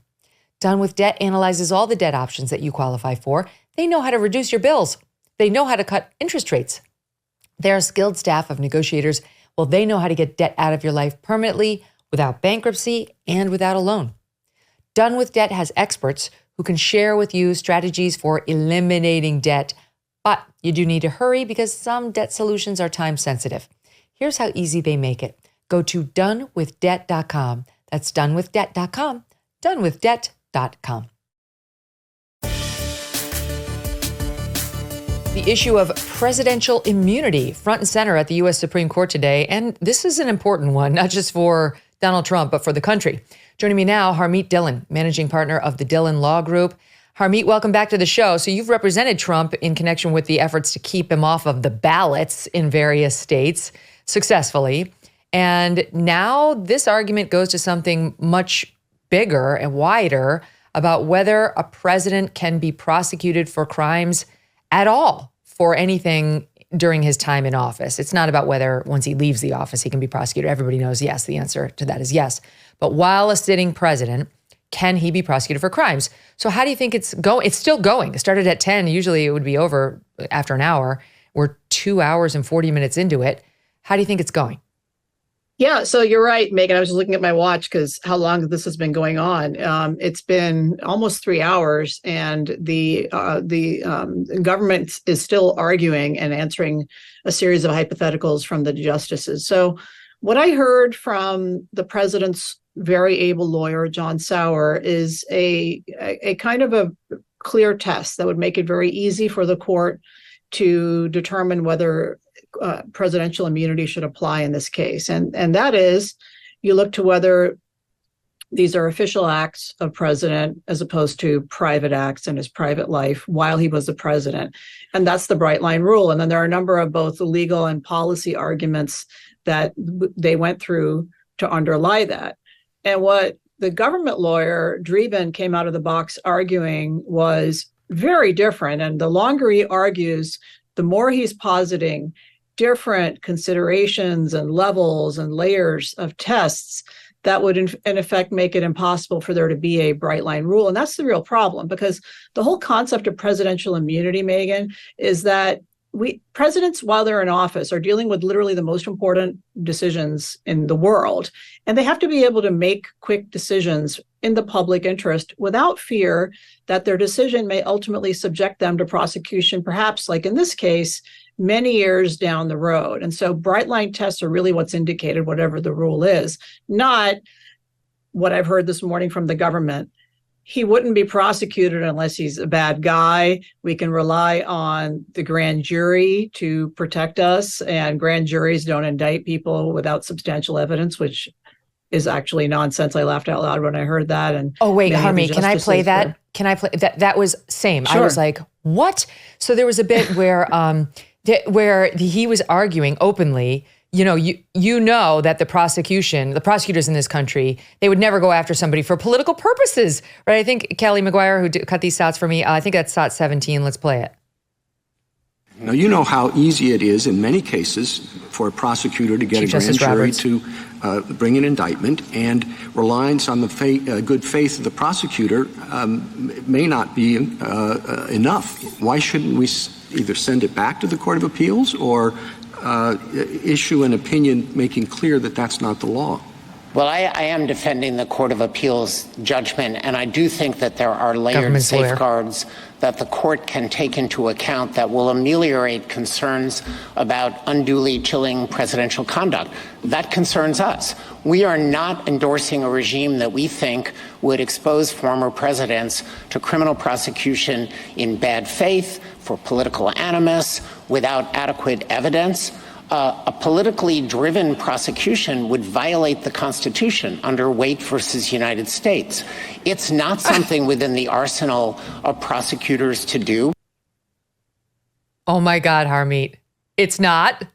Done with Debt analyzes all the debt options that you qualify for. They know how to reduce your bills. They know how to cut interest rates. They're a skilled staff of negotiators. Well, they know how to get debt out of your life permanently, without bankruptcy, and without a loan. Done with Debt has experts who can share with you strategies for eliminating debt, but you do need to hurry because some debt solutions are time sensitive. Here's how easy they make it. Go to donewithdebt.com. That's donewithdebt.com. Donewithdebt.com. The issue of presidential immunity front and center at the U.S. Supreme Court today. And this is an important one, not just for Donald Trump, but for the country. Joining me now, Harmeet Dhillon, managing partner of the Dhillon Law Group. Harmeet, welcome back to the show. So you've represented Trump in connection with the efforts to keep him off of the ballots in various states successfully. And now this argument goes to something much bigger and wider about whether a president can be prosecuted for crimes at all for anything during his time in office. It's not about whether once he leaves the office, he can be prosecuted. Everybody knows yes. The answer to that is yes. But while a sitting president, can he be prosecuted for crimes? So how do you think it's going? It's still going. It started at 10. Usually it would be over after an hour. We're 2 hours and 40 minutes into it. How do you think it's going? Yeah, so you're right, Megyn. I was just looking at my watch because how long this has been going on. It's been almost 3 hours, and the government is still arguing and answering a series of hypotheticals from the justices. So What I heard from the president's very able lawyer, John Sauer, is a kind of a clear test that would make it very easy for the court to determine whether presidential immunity should apply in this case. And that is, you look to whether these are official acts of president as opposed to private acts in his private life while he was the president. And that's the bright line rule. And then there are a number of both legal and policy arguments that they went through to underlie that. And what the government lawyer, Dhillon, came out of the box arguing was very different. And the longer he argues, the more he's positing different considerations and levels and layers of tests that would, in effect, make it impossible for there to be a bright line rule. And that's the real problem, because the whole concept of presidential immunity, Megyn, is that presidents, while they're in office, are dealing with literally the most important decisions in the world. And they have to be able to make quick decisions in the public interest without fear that their decision may ultimately subject them to prosecution, perhaps, like in this case, many years down the road. And so bright line tests are really what's indicated, whatever the rule is, not what I've heard this morning from the government. He wouldn't be prosecuted unless he's a bad guy. We can rely on the grand jury to protect us, and grand juries don't indict people without substantial evidence, which is actually nonsense. I laughed out loud when I heard that. And oh, wait, Harmeet, can I play that? Can I play that? That was same. Sure. I was like, what? So there was a bit where where he was arguing openly, you know that the prosecutors in this country, they would never go after somebody for political purposes, right? I think Kelly McGuire, who cut these shots for me, I think that's shot 17. Let's play it. Now, you know how easy it is in many cases for a prosecutor to get a grand jury to bring an indictment, and reliance on the good faith of the prosecutor may not be enough. Why shouldn't we either send it back to the Court of Appeals or issue an opinion making clear that that's not the law? Well, I am defending the Court of Appeals judgment, and I do think that there are layered safeguards that the court can take into account that will ameliorate concerns about unduly chilling presidential conduct. That concerns us. We are not endorsing a regime that we think would expose former presidents to criminal prosecution in bad faith, for political animus, without adequate evidence. A politically driven prosecution would violate the Constitution under Waite versus United States. It's not something within the arsenal of prosecutors to do. Oh my God, Harmeet. It's not?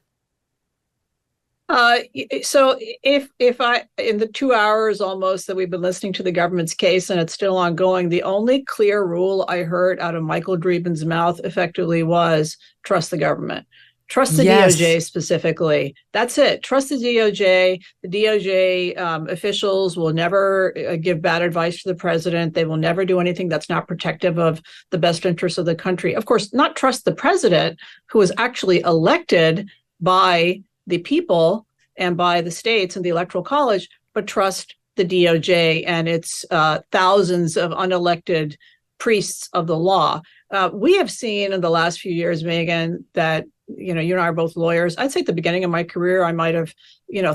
So if I, in the 2 hours almost that we've been listening to the government's case and it's still ongoing, the only clear rule I heard out of Michael Dreben's mouth effectively was trust the government. Trust the DOJ specifically. That's it. Trust the DOJ. The DOJ officials will never give bad advice to the president. They will never do anything that's not protective of the best interests of the country. Of course, not trust the president, who was actually elected by the people and by the states and the Electoral College, but trust the DOJ and its thousands of unelected priests of the law. We have seen in the last few years, Megyn, that you and I are both lawyers. I'd say at the beginning of my career, I might have,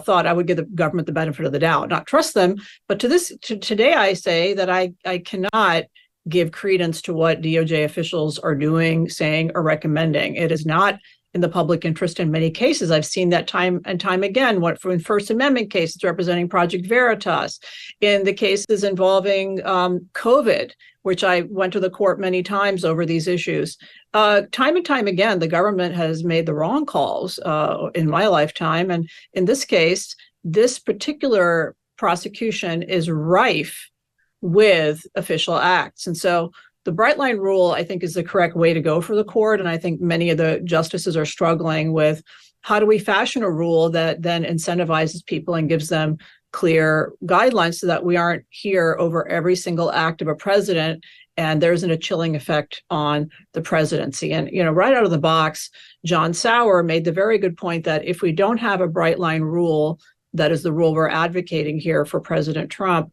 thought I would give the government the benefit of the doubt, not trust them. But today, I say that I cannot give credence to what DOJ officials are doing, saying, or recommending. It is not in the public interest in many cases. I've seen that time and time again, from First Amendment cases representing Project Veritas, in the cases involving COVID, which I went to the court many times over these issues. Time and time again, the government has made the wrong calls in my lifetime. And in this case, this particular prosecution is rife with official acts. And so the bright line rule, I think, is the correct way to go for the court. And I think many of the justices are struggling with how do we fashion a rule that then incentivizes people and gives them clear guidelines so that we aren't here over every single act of a president and there isn't a chilling effect on the presidency. And, right out of the box, John Sauer made the very good point that if we don't have a bright line rule, that is the rule we're advocating here for President Trump,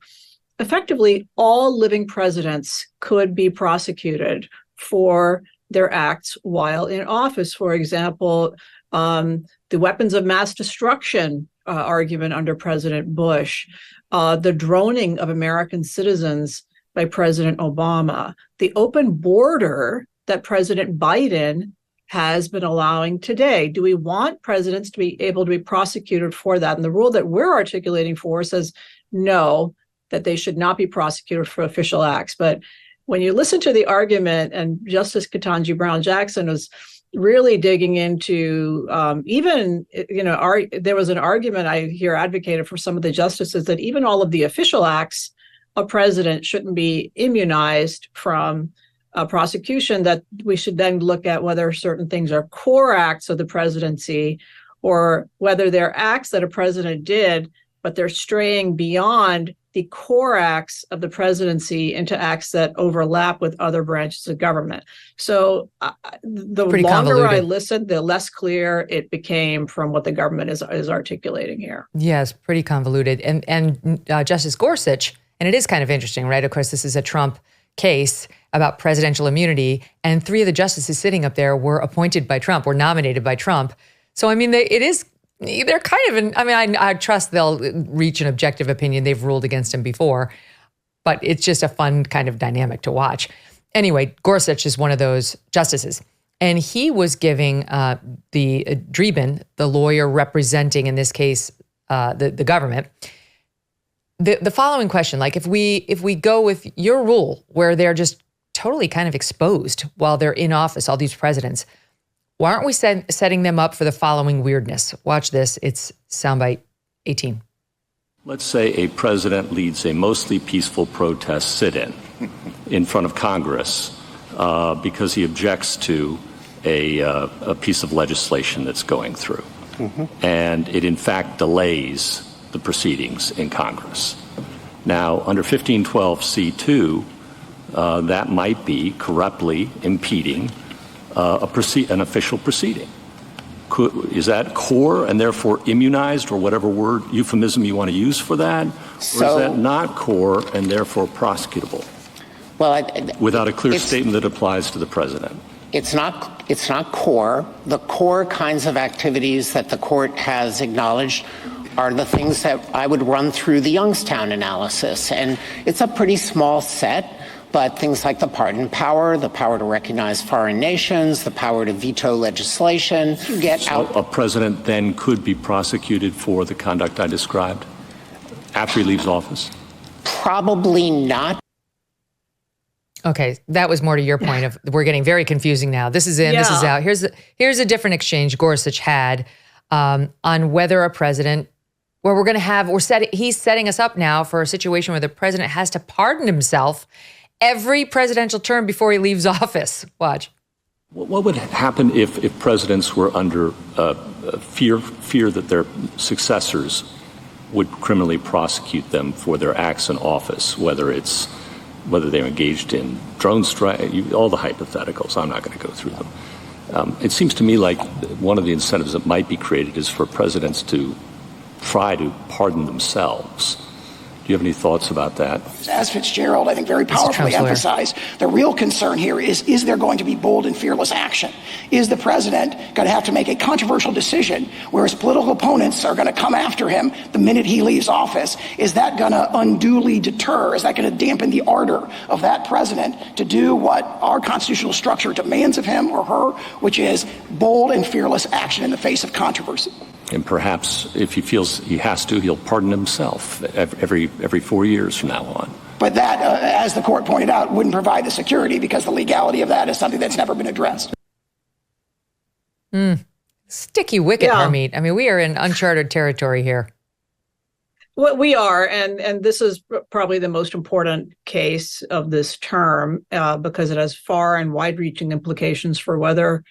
effectively all living presidents could be prosecuted for their acts while in office. For example, the weapons of mass destruction argument under President Bush, the droning of American citizens by President Obama, the open border that President Biden has been allowing today. Do we want presidents to be able to be prosecuted for that? And the rule that we're articulating for says no, that they should not be prosecuted for official acts. But when you listen to the argument, and Justice Ketanji Brown Jackson was really digging into there was an argument I hear advocated for some of the justices that even all of the official acts of president shouldn't be immunized from prosecution, that we should then look at whether certain things are core acts of the presidency or whether they're acts that a president did, but they're straying beyond the core acts of the presidency into acts that overlap with other branches of government. So the Pretty longer I listened, the less clear it became from what the government is articulating here. Yes, pretty convoluted. And Justice Gorsuch, and it is kind of interesting, right? Of course, this is a Trump case about presidential immunity, and 3 of the justices sitting up there were appointed by Trump, were nominated by Trump. So, I mean, they're kind of I trust they'll reach an objective opinion. They've ruled against him before, but it's just a fun kind of dynamic to watch. Anyway, Gorsuch is one of those justices, and he was giving the Dreeben, the lawyer representing, in this case, the government, the following question: like, if we go with your rule where they're just totally kind of exposed while they're in office, all these presidents, why aren't we setting them up for the following weirdness? Watch this. It's soundbite 18. Let's say a president leads a mostly peaceful protest sit-in in front of Congress because he objects to a piece of legislation that's going through. Mm-hmm. And it, in fact, delays the proceedings in Congress. Now, under 1512C2, that might be corruptly impeding an official proceeding. Is that core and therefore immunized, or whatever word euphemism you want to use for that? Or is that not core and therefore prosecutable? Well, without a clear statement that applies to the president. It's not core. The core kinds of activities that the court has acknowledged are the things that I would run through the Youngstown analysis. And it's a pretty small set, but things like the pardon power, the power to recognize foreign nations, the power to veto legislation, A president then could be prosecuted for the conduct I described after he leaves office? Probably not. Okay, that was more to your point of we're getting very confusing now. This is in, this is out. Here's a different exchange Gorsuch had on whether a president, where he's setting us up now for a situation where the president has to pardon himself every presidential term before he leaves office. Watch. What would happen if presidents were under fear that their successors would criminally prosecute them for their acts in office, whether they're engaged in drone strike, all the hypotheticals? I'm not going to go through them. It seems to me like one of the incentives that might be created is for presidents to try to pardon themselves. Do you have any thoughts about that? As Fitzgerald, I think, very powerfully emphasized, the real concern here is there going to be bold and fearless action? Is the president going to have to make a controversial decision where his political opponents are going to come after him the minute he leaves office? Is that going to unduly deter? Is that going to dampen the ardor of that president to do what our constitutional structure demands of him or her, which is bold and fearless action in the face of controversy? And perhaps if he feels he has to, he'll pardon himself every 4 years from now on. But that, as the court pointed out, wouldn't provide the security because the legality of that is something that's never been addressed. Sticky wicket, Harmeet. I mean, we are in uncharted territory here. Well, we are, and this is probably the most important case of this term because it has far and wide-reaching implications for whether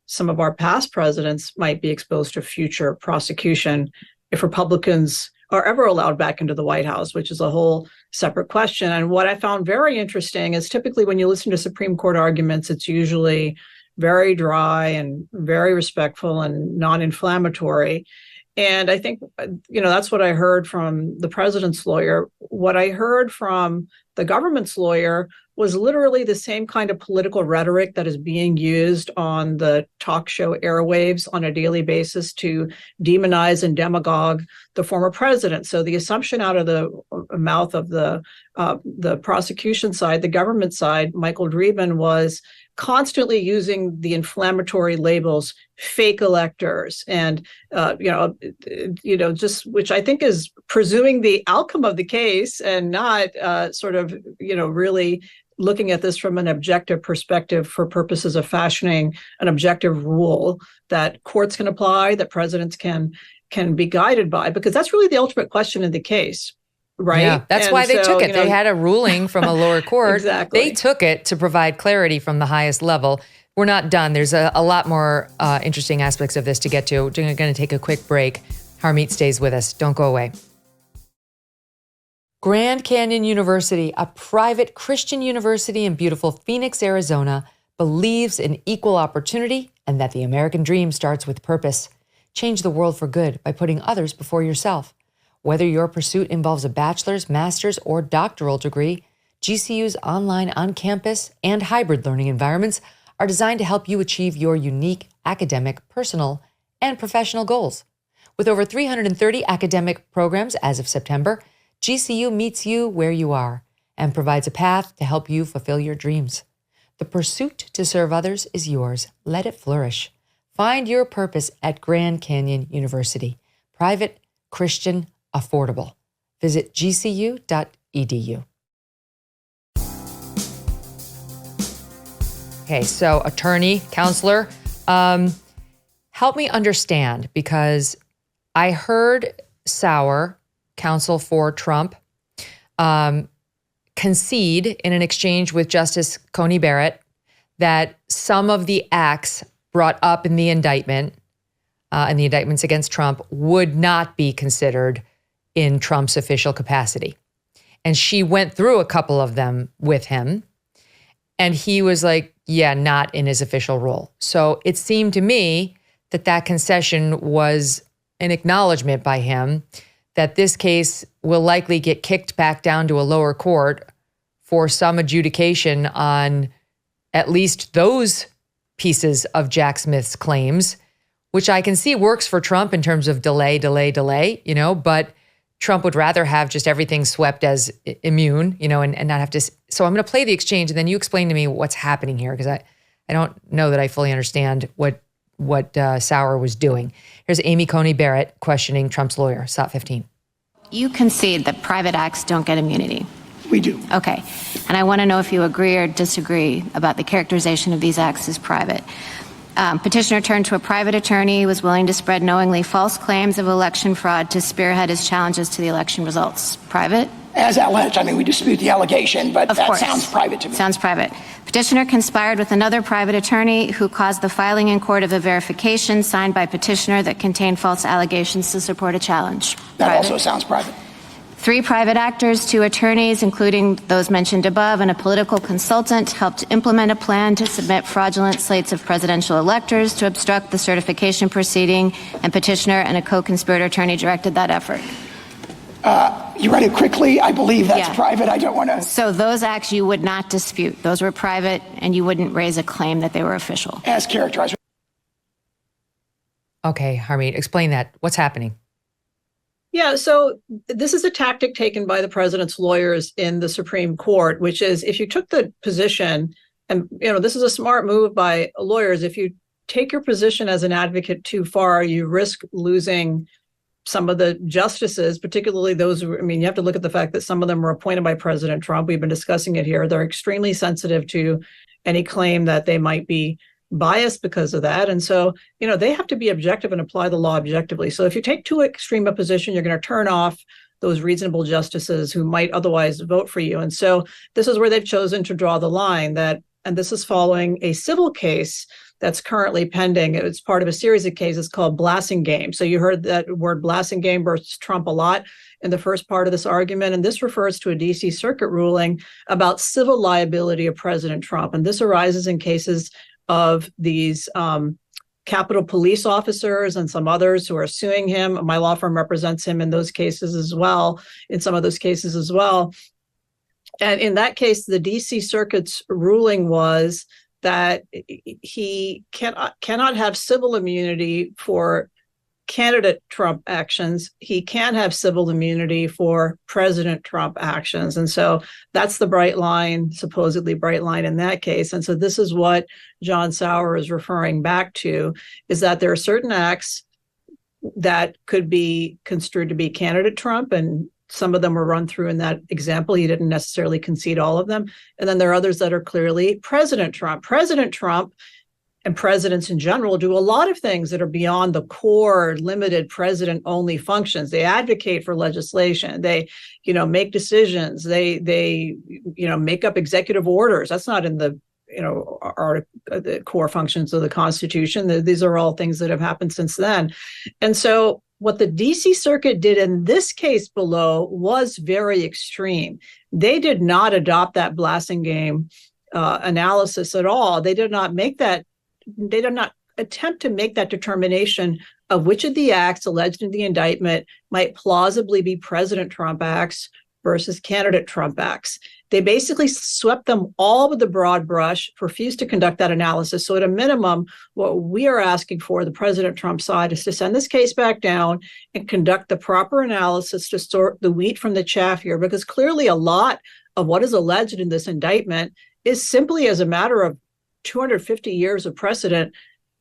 some of our past presidents might be exposed to future prosecution if Republicans are ever allowed back into the White House, which is a whole separate question. And what I found very interesting is typically when you listen to Supreme Court arguments, it's usually very dry and very respectful and non-inflammatory. And I think, that's what I heard from the president's lawyer. What I heard from the government's lawyer was literally the same kind of political rhetoric that is being used on the talk show airwaves on a daily basis to demonize and demagogue the former president. So the assumption out of the mouth of the prosecution side, the government side, Michael Dreeben, was constantly using the inflammatory labels fake electors and just, which I think is presuming the outcome of the case and not really looking at this from an objective perspective for purposes of fashioning an objective rule that courts can apply, that presidents can be guided by, because that's really the ultimate question in the case. Right. Yeah, that's why they took it. They had a ruling from a lower court. Exactly. They took it to provide clarity from the highest level. We're not done. There's a lot more interesting aspects of this to get to. We're going to take a quick break. Harmeet stays with us. Don't go away. Grand Canyon University, a private Christian university in beautiful Phoenix, Arizona, believes in equal opportunity and that the American dream starts with purpose. Change the world for good by putting others before yourself. Whether your pursuit involves a bachelor's, master's, or doctoral degree, GCU's online, on-campus, and hybrid learning environments are designed to help you achieve your unique academic, personal, and professional goals. With over 330 academic programs as of September, GCU meets you where you are and provides a path to help you fulfill your dreams. The pursuit to serve others is yours. Let it flourish. Find your purpose at Grand Canyon University. Private, Christian, affordable. Visit gcu.edu. Okay, so attorney, counselor, help me understand, because I heard Sauer, counsel for Trump, concede in an exchange with Justice Coney Barrett that some of the acts brought up in the indictment and the indictments against Trump would not be considered in Trump's official capacity. And she went through a couple of them with him, and he was like, yeah, not in his official role. So it seemed to me that that concession was an acknowledgement by him that this case will likely get kicked back down to a lower court for some adjudication on at least those pieces of Jack Smith's claims, which I can see works for Trump in terms of delay, but Trump would rather have just everything swept as immune, and not have to. So I'm going to play the exchange, and then you explain to me what's happening here, because I don't know that I fully understand what Sauer was doing. Here's Amy Coney Barrett questioning Trump's lawyer, SOT 15. You concede that private acts don't get immunity. We do. Okay. And I want to know if you agree or disagree about the characterization of these acts as private. Petitioner turned to a private attorney, was willing to spread knowingly false claims of election fraud to spearhead his challenges to the election results. Private? As alleged. I mean, we dispute the allegation, but that sounds private to me. Sounds private. Petitioner conspired with another private attorney who caused the filing in court of a verification signed by petitioner that contained false allegations to support a challenge. That also sounds private. 3 private actors, 2 attorneys, including those mentioned above, and a political consultant helped implement a plan to submit fraudulent slates of presidential electors to obstruct the certification proceeding, and petitioner and a co-conspirator attorney directed that effort. You read it quickly. I believe that's private. I don't want to. So those acts you would not dispute. Those were private, and you wouldn't raise a claim that they were official. As characterized. Okay, Harmeet, explain that. What's happening? Yeah, so this is a tactic taken by the president's lawyers in the Supreme Court, which is if you took the position, and this is a smart move by lawyers, if you take your position as an advocate too far, you risk losing some of the justices, particularly those who, you have to look at the fact that some of them were appointed by President Trump. We've been discussing it here. They're extremely sensitive to any claim that they might be biased because of that. And so, they have to be objective and apply the law objectively. So if you take too extreme a position, you're going to turn off those reasonable justices who might otherwise vote for you. And so this is where they've chosen to draw the line and this is following a civil case that's currently pending. It's part of a series of cases called Blasingame. So you heard that word Blasingame versus Trump a lot in the first part of this argument. And this refers to a DC Circuit ruling about civil liability of President Trump. And this arises in cases of these Capitol police officers and some others who are suing him. My law firm represents him in those cases as well, in some of those cases as well. And in that case, the DC Circuit's ruling was that he cannot have civil immunity for candidate Trump actions. He can have civil immunity for President Trump actions. And so that's the bright line, supposedly bright line in that case. And so this is what John Sauer is referring back to, is that there are certain acts that could be construed to be candidate Trump, and some of them were run through in that example. He didn't necessarily concede all of them. And then there are others that are clearly President Trump. President Trump and presidents in general do a lot of things that are beyond the core limited president only functions. They advocate for legislation. They, make decisions. They make up executive orders. That's not in the, the core functions of the Constitution. These are all things that have happened since then. And so what the DC Circuit did in this case below was very extreme. They did not adopt that Blasingame analysis at all. They did not attempt to make that determination of which of the acts alleged in the indictment might plausibly be President Trump acts versus candidate Trump acts. They basically swept them all with the broad brush, refused to conduct that analysis. So at a minimum, what we are asking for, the President Trump side, is to send this case back down and conduct the proper analysis to sort the wheat from the chaff here, because clearly a lot of what is alleged in this indictment is simply as a matter of 250 years of precedent,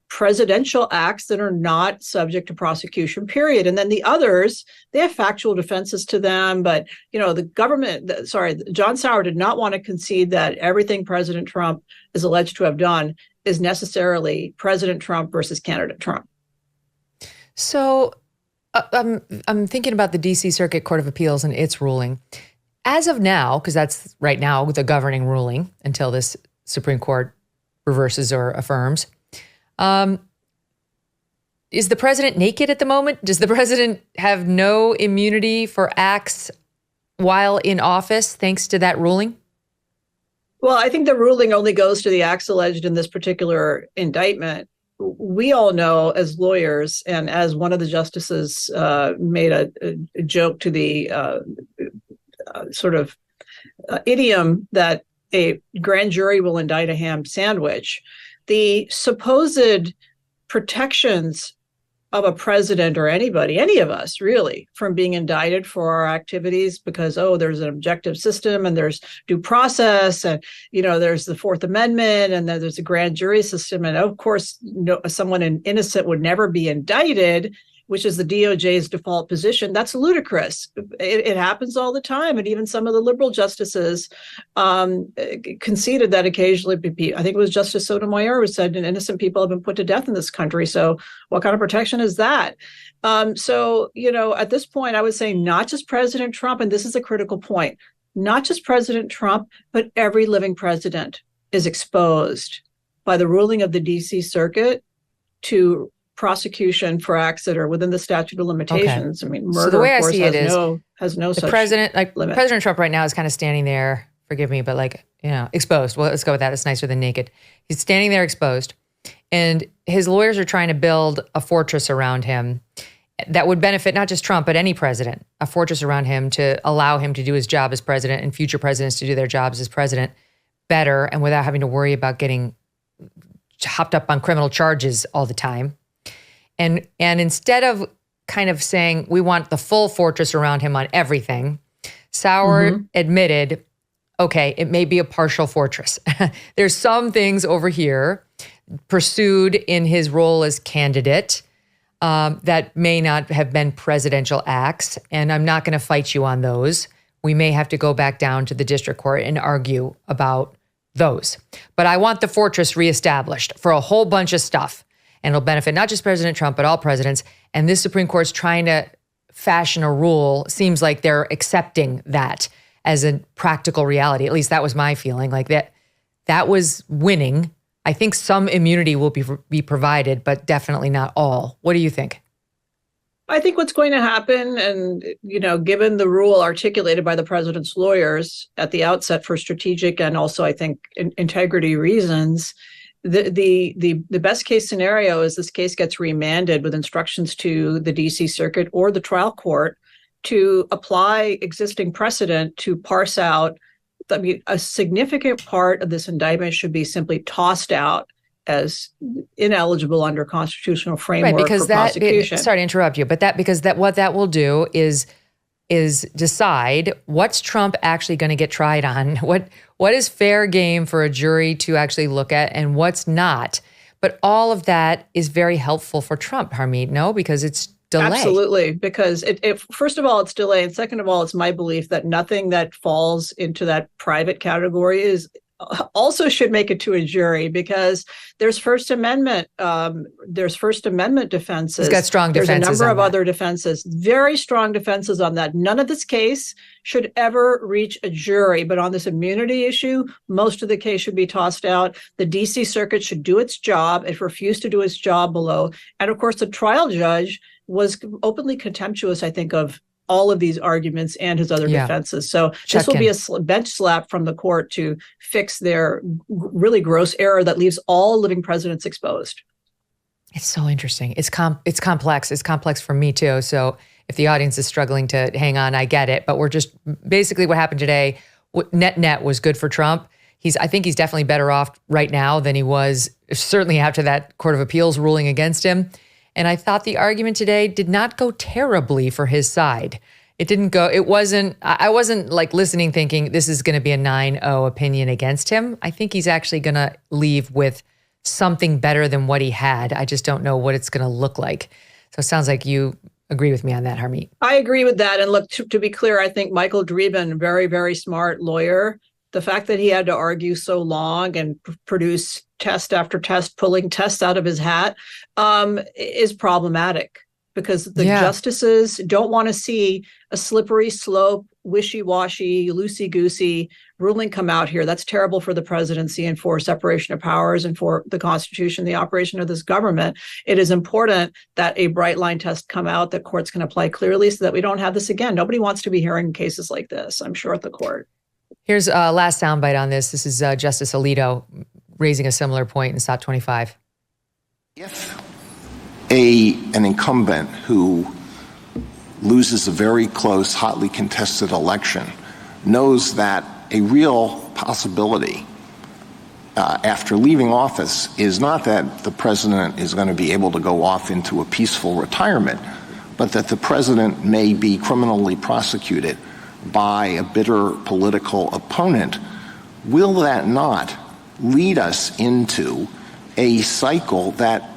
presidential acts that are not subject to prosecution, period. And then the others, they have factual defenses to them. But, John Sauer did not want to concede that everything President Trump is alleged to have done is necessarily President Trump versus candidate Trump. So I'm thinking about the DC Circuit Court of Appeals and its ruling. As of now, because that's right now the governing ruling until this Supreme Court reverses or affirms. Is the president naked at the moment? Does the president have no immunity for acts while in office thanks to that ruling? Well, I think the ruling only goes to the acts alleged in this particular indictment. We all know as lawyers, and as one of the justices made a joke to the idiom that a grand jury will indict a ham sandwich, the supposed protections of a president or anybody, any of us really, from being indicted for our activities because, there's an objective system and there's due process and, there's the Fourth Amendment and then there's a grand jury system. And of course, someone innocent would never be indicted, which is the DOJ's default position. That's ludicrous. It happens all the time. And even some of the liberal justices conceded that occasionally. I think it was Justice Sotomayor who said innocent people have been put to death in this country. So what kind of protection is that? At this point, I would say not just President Trump, and this is a critical point, not just President Trump, but every living president is exposed by the ruling of the DC Circuit to prosecution for acts that are within the statute of limitations. Okay. I mean, murder, so the way of course, I see it has no the such president, limit. President Trump right now is kind of standing there, forgive me, but exposed. Well, let's go with that. It's nicer than naked. He's standing there exposed, and his lawyers are trying to build a fortress around him that would benefit not just Trump, but any president, a fortress around him to allow him to do his job as president and future presidents to do their jobs as president better and without having to worry about getting hopped up on criminal charges all the time. And instead of kind of saying we want the full fortress around him on everything, Sauer admitted, okay, it may be a partial fortress. There's some things over here pursued in his role as candidate that may not have been presidential acts, and I'm not going to fight you on those. We may have to go back down to the district court and argue about those. But I want the fortress reestablished for a whole bunch of stuff. And it'll benefit not just President Trump, but all presidents. And this Supreme Court's trying to fashion a rule. Seems like they're accepting that as a practical reality. At least that was my feeling. Like that was winning. I think some immunity will be provided, but definitely not all. What do you think? I think what's going to happen, and given the rule articulated by the president's lawyers at the outset for strategic and also I think integrity reasons, the best case scenario is this case gets remanded with instructions to the DC Circuit or the trial court to apply existing precedent to parse out I mean, a significant part of this indictment should be simply tossed out as ineligible under constitutional framework for prosecution. Sorry to interrupt you, but what that will do is decide what's Trump actually going to get tried on, what is fair game for a jury to actually look at, and what's not. But all of that is very helpful for Trump, Harmeet, no? Because it's delay. Absolutely, because it first of all, it's delay, and second of all, it's my belief that nothing that falls into that private category also should make it to a jury, because there's First Amendment defenses. He's got strong defenses. There's a number of other defenses, very strong defenses on that. None of this case should ever reach a jury, but on this immunity issue, most of the case should be tossed out. The DC Circuit should do its job. It refused to do its job below. And of course, the trial judge was openly contemptuous, I think, of all of these arguments and his other defenses. So this will be a bench slap from the court to fix their really gross error that leaves all living presidents exposed. It's so interesting. It's complex. It's complex for me too. So if the audience is struggling to hang on, I get it. But we're just basically what happened today, net was good for Trump. I think he's definitely better off right now than he was certainly after that Court of Appeals ruling against him. And I thought the argument today did not go terribly for his side. I wasn't like listening thinking this is going to be a 9-0 opinion against him. I think he's actually going to leave with something better than what he had. I just don't know what it's going to look like. So it sounds like you agree with me on that, Harmeet. I agree with that. And look, to be clear, I think Michael Dreeben, very, very smart lawyer, the fact that he had to argue so long and produce test after test, pulling tests out of his hat, is problematic, because the justices don't want to see a slippery slope, wishy-washy, loosey-goosey ruling come out here. That's terrible for the presidency and for separation of powers and for the Constitution, the operation of this government. It is important that a bright line test come out that courts can apply clearly so that we don't have this again. Nobody wants to be hearing cases like this, I'm sure, at the court. Here's a last soundbite on this. This is Justice Alito raising a similar point in SOT 25. If an incumbent who loses a very close, hotly contested election knows that a real possibility after leaving office is not that the president is going to be able to go off into a peaceful retirement, but that the president may be criminally prosecuted by a bitter political opponent, will that not lead us into a cycle that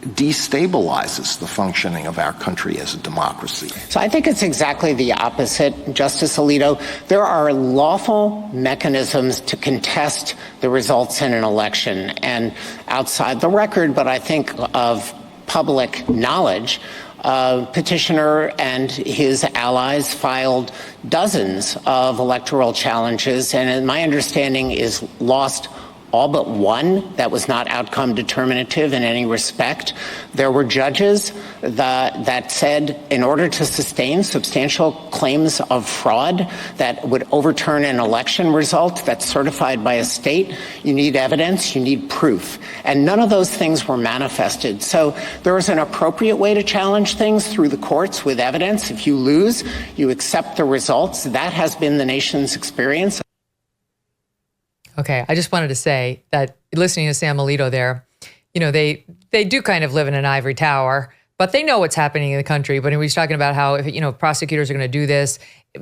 destabilizes the functioning of our country as a democracy? So I think it's exactly the opposite, Justice Alito. There are lawful mechanisms to contest the results in an election, and outside the record, but I think of public knowledge, petitioner and his allies filed dozens of electoral challenges, and my understanding is lost all but one that was not outcome determinative in any respect. There were judges that said in order to sustain substantial claims of fraud that would overturn an election result that's certified by a state, you need evidence, you need proof. And none of those things were manifested. So there is an appropriate way to challenge things through the courts with evidence. If you lose, you accept the results. That has been the nation's experience. Okay, I just wanted to say that listening to Sam Alito there, they do kind of live in an ivory tower, but they know what's happening in the country. But he's talking about how, if prosecutors are going to do this,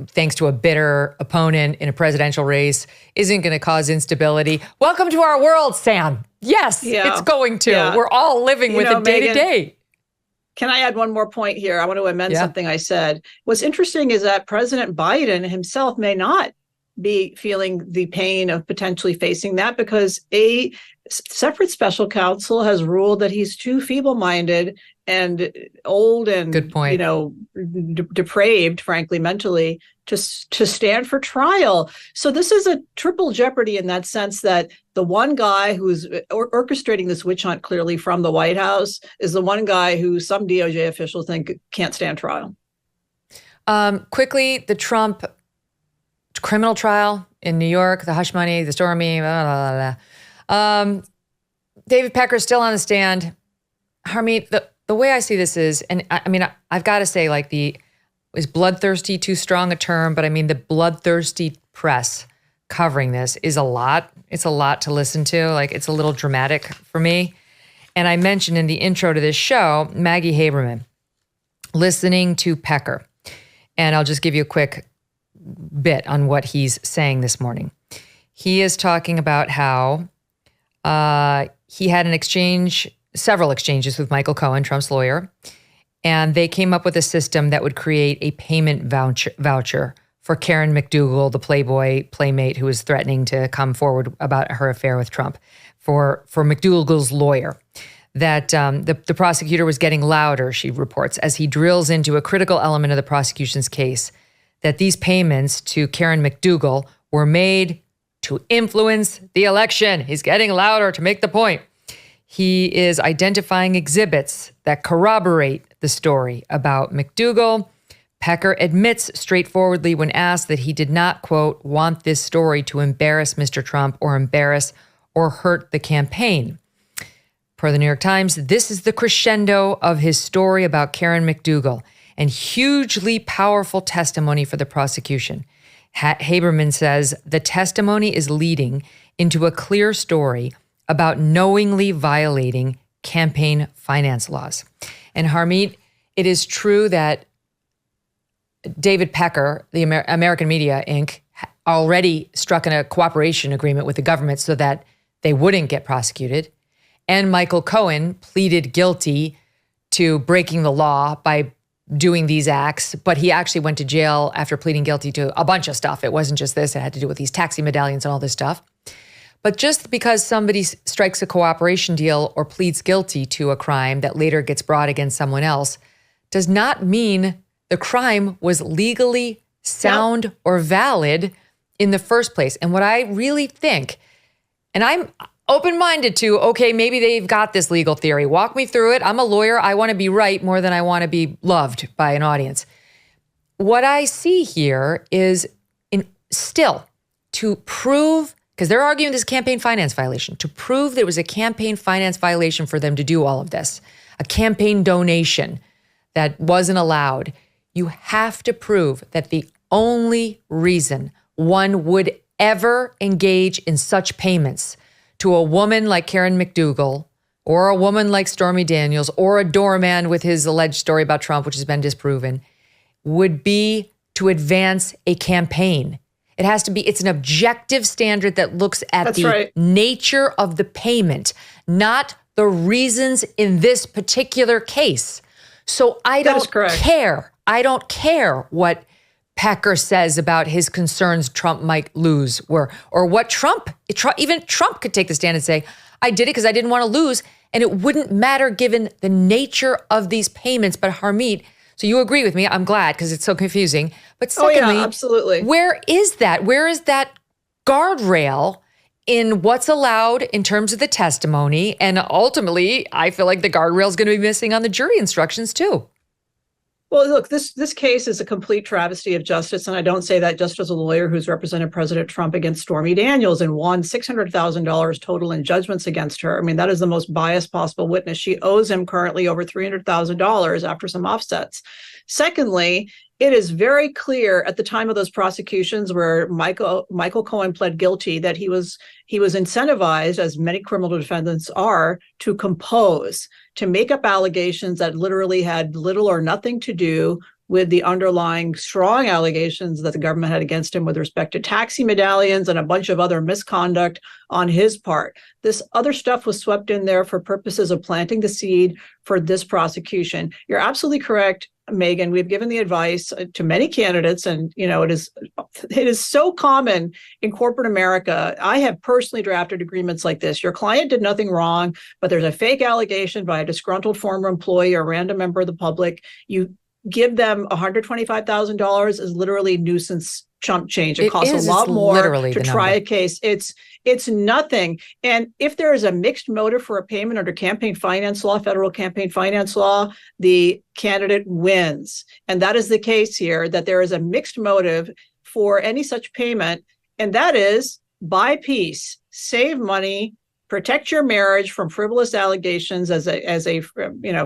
thanks to a bitter opponent in a presidential race, isn't going to cause instability. Welcome to our world, Sam. Yes, it's going to. Yeah. We're all living with it day to day. Can I add one more point here? I want to amend something I said. What's interesting is that President Biden himself may not be feeling the pain of potentially facing that, because a separate special counsel has ruled that he's too feeble-minded and old and depraved, frankly, mentally, to stand for trial. So this is a triple jeopardy in that sense, that the one guy who's orchestrating this witch hunt clearly from the White House is the one guy who some DOJ officials think can't stand trial. Quickly, the Trump criminal trial in New York, the hush money, the stormy, blah, blah, blah. David Pecker's still on the stand. Harmeet, the way I see this is, and I mean, I've got to say, is bloodthirsty too strong a term? But I mean, the bloodthirsty press covering this is a lot. It's a lot to listen to. Like, it's a little dramatic for me. And I mentioned in the intro to this show, Maggie Haberman, listening to Pecker. And I'll just give you a quick bit on what he's saying this morning. He is talking about how he had several exchanges with Michael Cohen, Trump's lawyer, and they came up with a system that would create a payment voucher for Karen McDougal, the Playboy playmate who was threatening to come forward about her affair with Trump, for McDougal's lawyer. That the prosecutor was getting louder, she reports, as he drills into a critical element of the prosecution's case, that these payments to Karen McDougal were made to influence the election. He's getting louder to make the point. He is identifying exhibits that corroborate the story about McDougal. Pecker admits straightforwardly when asked that he did not, quote, want this story to embarrass Mr. Trump or embarrass or hurt the campaign. Per the New York Times, this is the crescendo of his story about Karen McDougal and hugely powerful testimony for the prosecution. Haberman says the testimony is leading into a clear story about knowingly violating campaign finance laws. And Harmeet, it is true that David Pecker, the American Media Inc., already struck a cooperation agreement with the government so that they wouldn't get prosecuted. And Michael Cohen pleaded guilty to breaking the law by doing these acts, but he actually went to jail after pleading guilty to a bunch of stuff. It wasn't just this. It had to do with these taxi medallions and all this stuff. But just because somebody strikes a cooperation deal or pleads guilty to a crime that later gets brought against someone else does not mean the crime was legally sound or valid in the first place. And what I really think, and I'm open-minded to, okay, maybe they've got this legal theory. Walk me through it. I'm a lawyer. I want to be right more than I want to be loved by an audience. What I see here is still to prove, because they're arguing this campaign finance violation, to prove there was a campaign finance violation for them to do all of this, a campaign donation that wasn't allowed. You have to prove that the only reason one would ever engage in such payments to a woman like Karen McDougal or a woman like Stormy Daniels or a doorman with his alleged story about Trump, which has been disproven, would be to advance a campaign. It has to be, it's an objective standard that looks at nature of the payment, not the reasons in this particular case. So I don't care. I don't care what Pecker says about his concerns Trump might lose, or what even Trump could take the stand and say, I did it because I didn't want to lose, and it wouldn't matter given the nature of these payments. But Harmeet, so you agree with me, I'm glad, because it's so confusing. But secondly, absolutely. Where is that? Where is that guardrail in what's allowed in terms of the testimony? And ultimately, I feel like the guardrail is going to be missing on the jury instructions too. Well, look, this case is a complete travesty of justice, and I don't say that just as a lawyer who's represented President Trump against Stormy Daniels and won $600,000 total in judgments against her. I mean, that is the most biased possible witness. She owes him currently over $300,000 after some offsets. Secondly, it is very clear at the time of those prosecutions where Michael Cohen pled guilty that he was incentivized, as many criminal defendants are, to compose, to make up allegations that literally had little or nothing to do with the underlying strong allegations that the government had against him with respect to taxi medallions and a bunch of other misconduct on his part. This other stuff was swept in there for purposes of planting the seed for this prosecution. You're absolutely correct, Megyn. We've given the advice to many candidates, and it is so common in corporate America. I have personally drafted agreements like this. Your client did nothing wrong, but there's a fake allegation by a disgruntled former employee or random member of the public. You give them $125,000 is literally nuisance chump change. It costs a lot more to try a case. It's nothing. And if there is a mixed motive for a payment under campaign finance law, federal campaign finance law, the candidate wins. And that is the case here, that there is a mixed motive for any such payment. And that is buy peace, save money, protect your marriage from frivolous allegations, as a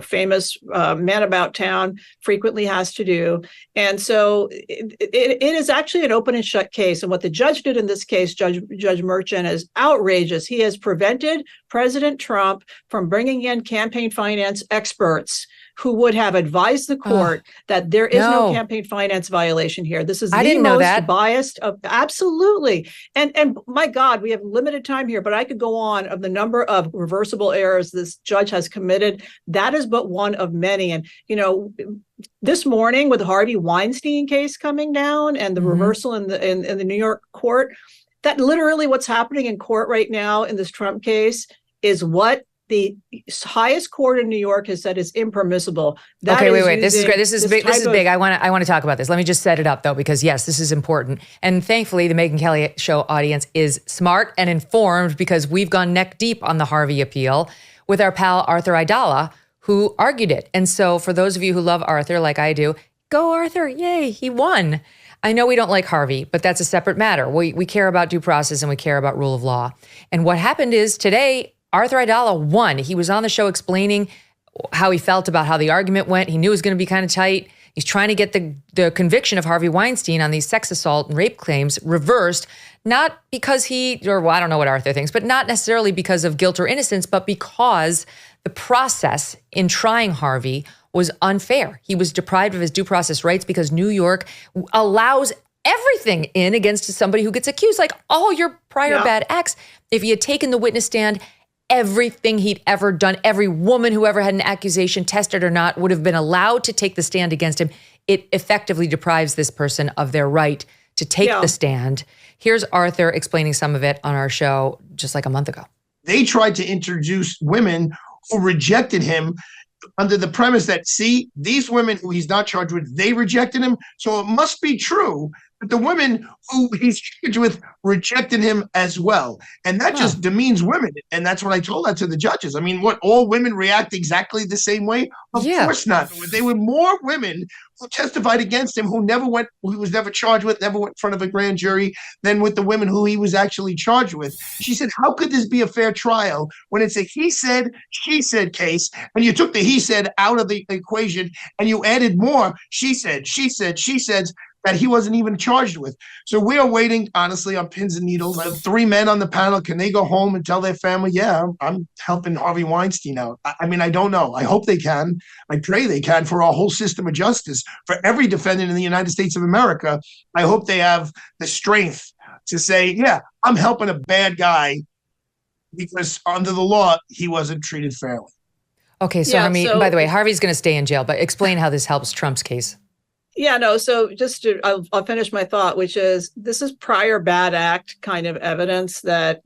famous man about town frequently has to do. And so it is actually an open and shut case. And what the judge did in this case, Judge Merchant, is outrageous. He has prevented President Trump from bringing in campaign finance experts who would have advised the court that there is no campaign finance violation here. This is the most biased of, absolutely. And my God, we have limited time here, but I could go on of the number of reversible errors this judge has committed. That is but one of many. And, this morning with the Harvey Weinstein case coming down and the reversal in the New York court, that literally what's happening in court right now in this Trump case is what the highest court in New York has said is impermissible. Wait. This is great. This is big. This is big. I want to talk about this. Let me just set it up though, because yes, this is important. And thankfully, the Megyn Kelly Show audience is smart and informed, because we've gone neck deep on the Harvey appeal with our pal Arthur Aidala, who argued it. And so for those of you who love Arthur, like I do, go Arthur. Yay, he won. I know we don't like Harvey, but that's a separate matter. We care about due process and we care about rule of law. And what happened is today, Arthur Aidala won. He was on the show explaining how he felt about how the argument went. He knew it was going to be kind of tight. He's trying to get the conviction of Harvey Weinstein on these sex assault and rape claims reversed, not because I don't know what Arthur thinks, but not necessarily because of guilt or innocence, but because the process in trying Harvey was unfair. He was deprived of his due process rights because New York allows everything in against somebody who gets accused, like all your prior bad acts. If he had taken the witness stand, everything he'd ever done, every woman who ever had an accusation, tested or not, would have been allowed to take the stand against him. It effectively deprives this person of their right to take the stand. Here's Arthur explaining some of it on our show just like a month ago. They tried to introduce women who rejected him under the premise that, see, these women who he's not charged with, they rejected him. So it must be true that the women who he's charged with rejected him as well. And that just demeans women. And that's what I told that to the judges. I mean, what, all women react exactly the same way? Of course not. There were more women who testified against him who was never charged with, never went in front of a grand jury, than with the women who he was actually charged with. She said, how could this be a fair trial when it's a he said, she said case, and you took the he said out of the equation and you added more she said, she said, she said, that he wasn't even charged with. So we are waiting, honestly, on pins and needles. I have 3 men on the panel. Can they go home and tell their family, yeah, I'm helping Harvey Weinstein out? I mean, I don't know. I hope they can. I pray they can for our whole system of justice. For every defendant in the United States of America, I hope they have the strength to say, yeah, I'm helping a bad guy because under the law, he wasn't treated fairly. Okay, so Harmeet, by the way, Harvey's going to stay in jail, but explain how this helps Trump's case. So just I'll finish my thought, which is this is prior bad act kind of evidence that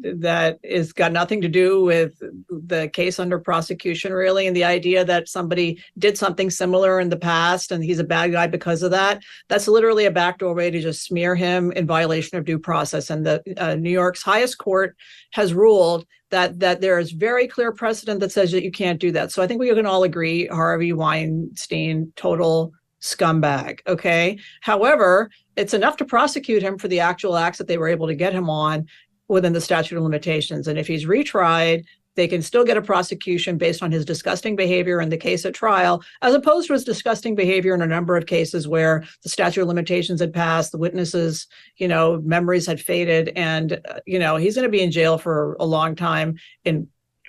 is got nothing to do with the case under prosecution, really. And the idea that somebody did something similar in the past and he's a bad guy because of that, that's literally a backdoor way to just smear him in violation of due process. And the New York's highest court has ruled that there is very clear precedent that says that you can't do that. So I think we can all agree Harvey Weinstein, total scumbag. Okay. However, it's enough to prosecute him for the actual acts that they were able to get him on within the statute of limitations. And if he's retried, they can still get a prosecution based on his disgusting behavior in the case at trial, as opposed to his disgusting behavior in a number of cases where the statute of limitations had passed, the witnesses, memories had faded, and, he's going to be in jail for a long time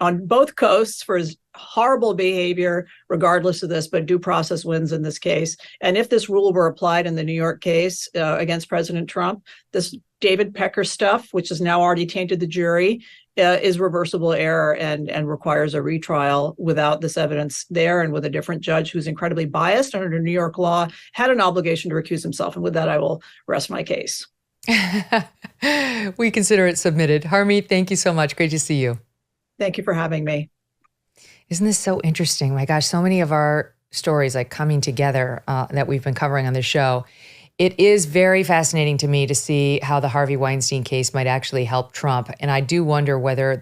on both coasts for his horrible behavior, regardless of this, but due process wins in this case. And if this rule were applied in the New York case against President Trump, this David Pecker stuff, which has now already tainted the jury, is reversible error and requires a retrial without this evidence there, and with a different judge who's incredibly biased under New York law, had an obligation to recuse himself. And with that, I will rest my case. We consider it submitted. Harmeet, thank you so much. Great to see you. Thank you for having me. Isn't this so interesting? My gosh, so many of our stories coming together that we've been covering on the show. It is very fascinating to me to see how the Harvey Weinstein case might actually help Trump. And I do wonder whether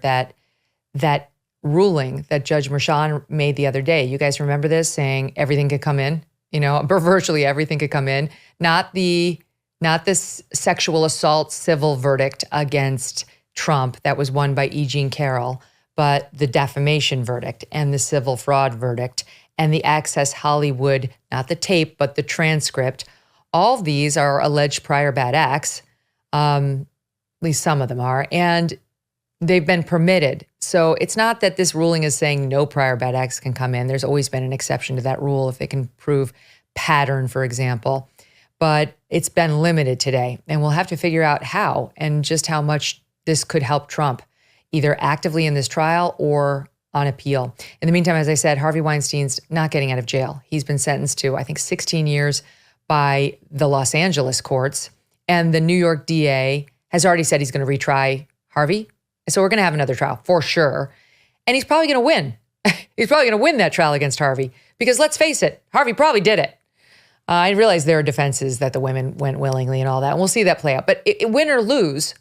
that ruling that Judge Merchan made the other day, you guys remember this, saying everything could come in, virtually everything could come in, not this sexual assault civil verdict against Trump that was won by E. Jean Carroll, but the defamation verdict and the civil fraud verdict and the Access Hollywood, not the tape, but the transcript, all of these are alleged prior bad acts. At least some of them are, and they've been permitted. So it's not that this ruling is saying no prior bad acts can come in. There's always been an exception to that rule if it can prove pattern, for example. But it's been limited today, and we'll have to figure out how and just how much this could help Trump, either actively in this trial or on appeal. In the meantime, as I said, Harvey Weinstein's not getting out of jail. He's been sentenced to, I think, 16 years by the Los Angeles courts, and the New York DA has already said he's going to retry Harvey. So we're going to have another trial for sure. And he's probably going to win. He's probably going to win that trial against Harvey because let's face it, Harvey probably did it. I realize there are defenses that the women went willingly and all that, and we'll see that play out. But win or lose,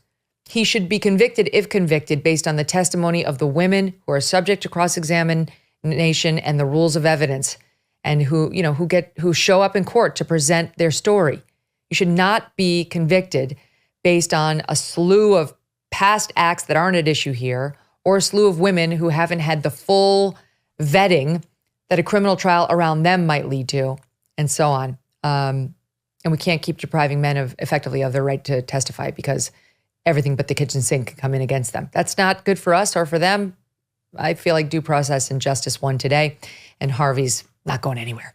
he should be convicted if convicted based on the testimony of the women who are subject to cross-examination and the rules of evidence and who show up in court to present their story. You should not be convicted based on a slew of past acts that aren't at issue here, or a slew of women who haven't had the full vetting that a criminal trial around them might lead to, and so on. And we can't keep depriving men effectively of their right to testify because everything but the kitchen sink can come in against them. That's not good for us or for them. I feel like due process and justice won today, and Harvey's not going anywhere.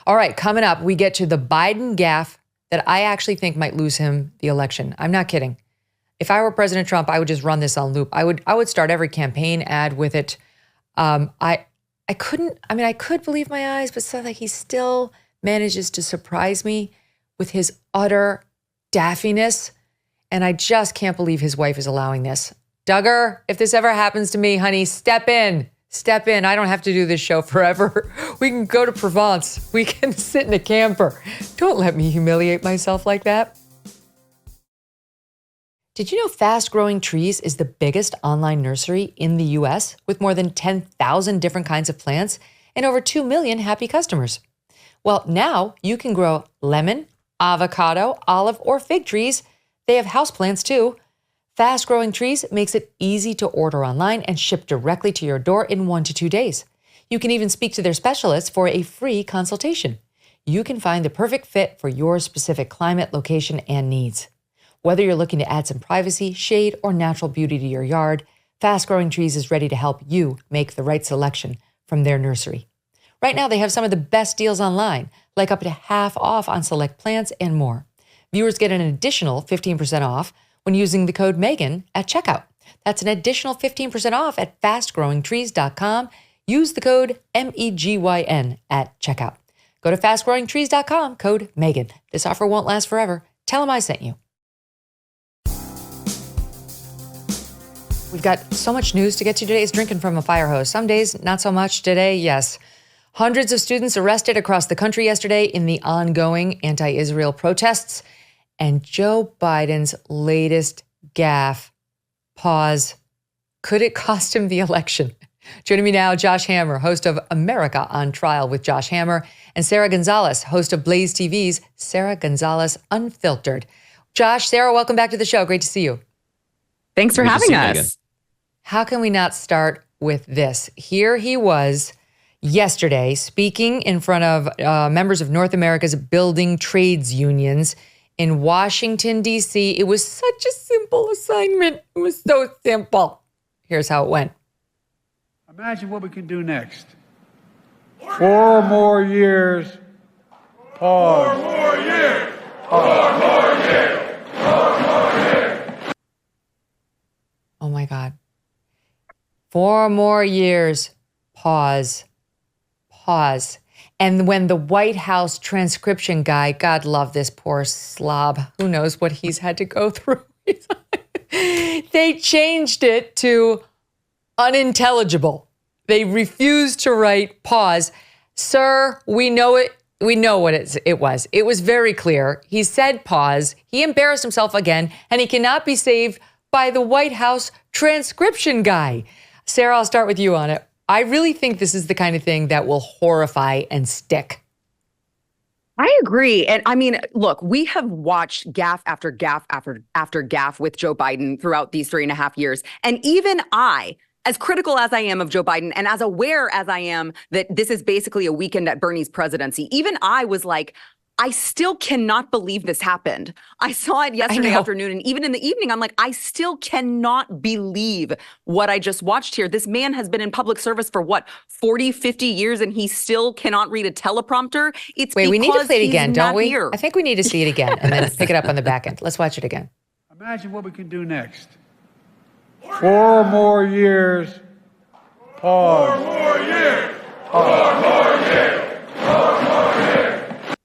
All right, coming up, we get to the Biden gaffe that I actually think might lose him the election. I'm not kidding. If I were President Trump, I would just run this on loop. I would start every campaign ad with it. I could believe my eyes, but so like he still manages to surprise me with his utter daffiness. And I just can't believe his wife is allowing this. Duggar, if this ever happens to me, honey, step in. Step in. I don't have to do this show forever. We can go to Provence. We can sit in a camper. Don't let me humiliate myself like that. Did you know Fast Growing Trees is the biggest online nursery in the U.S. with more than 10,000 different kinds of plants and over 2 million happy customers? Well, now you can grow lemon, avocado, olive, or fig trees. They have houseplants too. Fast Growing Trees makes it easy to order online and ship directly to your door in 1 to 2 days. You can even speak to their specialists for a free consultation. You can find the perfect fit for your specific climate, location, and needs. Whether you're looking to add some privacy, shade, or natural beauty to your yard, Fast Growing Trees is ready to help you make the right selection from their nursery. Right now, they have some of the best deals online, like up to half off on select plants and more. Viewers get an additional 15% off when using the code Megyn at checkout. That's an additional 15% off at fastgrowingtrees.com. Use the code MEGYN at checkout. Go to fastgrowingtrees.com, code Megyn. This offer won't last forever. Tell them I sent you. We've got so much news to get to today. It's drinking from a fire hose. Some days, not so much. Today, yes. Hundreds of students arrested across the country yesterday in the ongoing anti-Israel protests. And Joe Biden's latest gaffe. Pause. Could it cost him the election? Joining me now, Josh Hammer, host of America on Trial with Josh Hammer, and Sara Gonzales, host of Blaze TV's Sara Gonzales Unfiltered. Josh, Sara, welcome back to the show. Great to see you. Thanks for having us. Megyn. How can we not start with this? Here he was yesterday speaking in front of members of North America's building trades unions in Washington, D.C. It was such a simple assignment. It was so simple. Here's how it went. Imagine what we can do next. 4 more years. Pause. 4 more years. 4 more years. 4 more years. Oh my God. 4 more years. Pause. Pause. And when the White House transcription guy, God love this poor slob, who knows what he's had to go through. They changed it to unintelligible. They refused to write pause. Sir, we know it. We know what it was. It was very clear. He said pause. He embarrassed himself again, and he cannot be saved by the White House transcription guy. Sara, I'll start with you on it. I really think this is the kind of thing that will horrify and stick. I agree. And I mean, look, we have watched gaffe after gaffe after gaffe with Joe Biden throughout these 3.5 years. And even I as critical as I am of Joe Biden and as aware as I am that this is basically a weekend at Bernie's presidency, even I was like, I still cannot believe this happened. I saw it yesterday afternoon, and even in the evening, I'm like, I still cannot believe what I just watched here. This man has been in public service for what, 40, 50 years, and he still cannot read a teleprompter? Wait, we need to play it again, don't we? I think we need to see it again and then pick it up on the back end. Let's watch it again. Imagine what we can do next. 4 more years. Pause. 4 more years. 4 more years. 4 more years.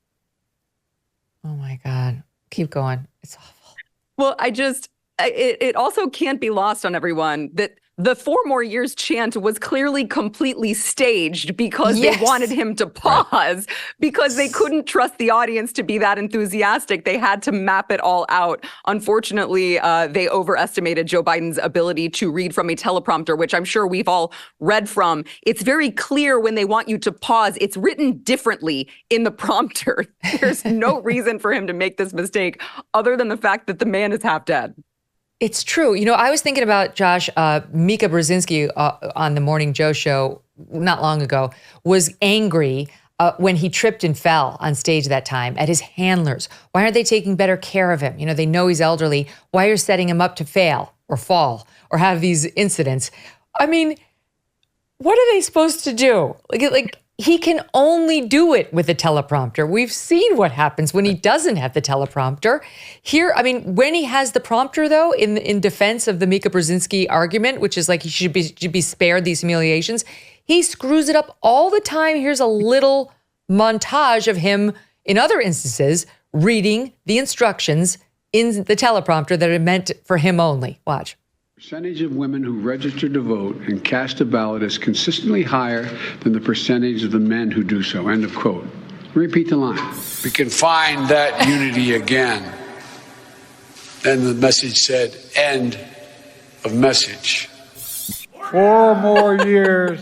Oh my God. Keep going. It's awful. Well, it also can't be lost on everyone that the 4 more years chant was clearly completely staged because they wanted him to pause because they couldn't trust the audience to be that enthusiastic. They had to map it all out. Unfortunately, they overestimated Joe Biden's ability to read from a teleprompter, which I'm sure we've all read from. It's very clear when they want you to pause. It's written differently in the prompter. There's no reason for him to make this mistake other than the fact that the man is half dead. It's true. You know, I was thinking about, Josh, Mika Brzezinski on the Morning Joe show not long ago was angry when he tripped and fell on stage that time at his handlers. Why aren't they taking better care of him? You know, they know he's elderly. Why are you setting him up to fail or fall or have these incidents? I mean, what are they supposed to do? Like he can only do it with a teleprompter. We've seen what happens when he doesn't have the teleprompter. Here, I mean, when he has the prompter, though, in defense of the Mika Brzezinski argument, which is like he should be spared these humiliations, he screws it up all the time. Here's a little montage of him, in other instances, reading the instructions in the teleprompter that are meant for him only. Watch. Percentage of women who register to vote and cast a ballot is consistently higher than the percentage of the men who do so. End of quote. Repeat the line. We can find that unity again. Then the message said, end of message. 4 more years.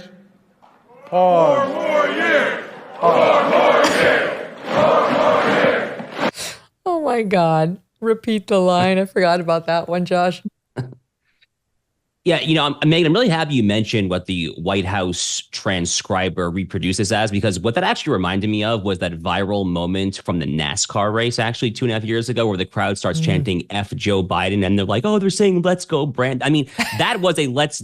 Pause. 4 more years. 4 more years. 4 more years. Oh my God. Repeat the line. I forgot about that one, Josh. Yeah, you know, Megyn, I'm really happy you mentioned what the White House transcriber reproduces as, because what that actually reminded me of was that viral moment from the NASCAR race, actually 2.5 years ago, where the crowd starts chanting F Joe Biden, and they're like, oh, they're saying let's go Brandon. I mean, that was a let's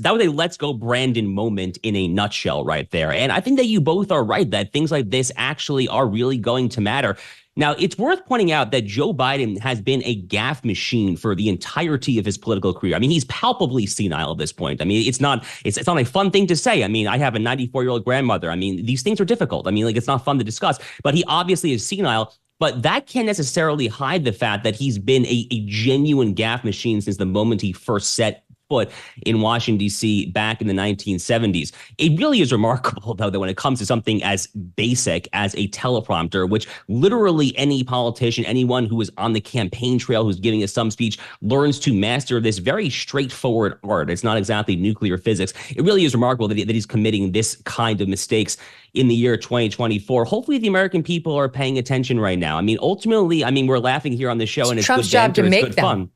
go Brandon moment in a nutshell right there. And I think that you both are right that things like this actually are really going to matter. Now, it's worth pointing out that Joe Biden has been a gaffe machine for the entirety of his political career. I mean, he's palpably senile at this point. I mean, it's not a fun thing to say. I mean, I have a 94-year-old grandmother. I mean, these things are difficult. I mean, like, it's not fun to discuss, but he obviously is senile. But that can't necessarily hide the fact that he's been a genuine gaffe machine since the moment he first set foot in Washington, D.C. back in the 1970s. It really is remarkable, though, that when it comes to something as basic as a teleprompter, which literally any politician, anyone who is on the campaign trail, who's giving a stump speech, learns to master this very straightforward art. It's not exactly nuclear physics. It really is remarkable that he's committing this kind of mistakes in the year 2024. Hopefully the American people are paying attention right now. I mean, ultimately, we're laughing here on the show, and it's Trump's good job banter, to make it's good fun.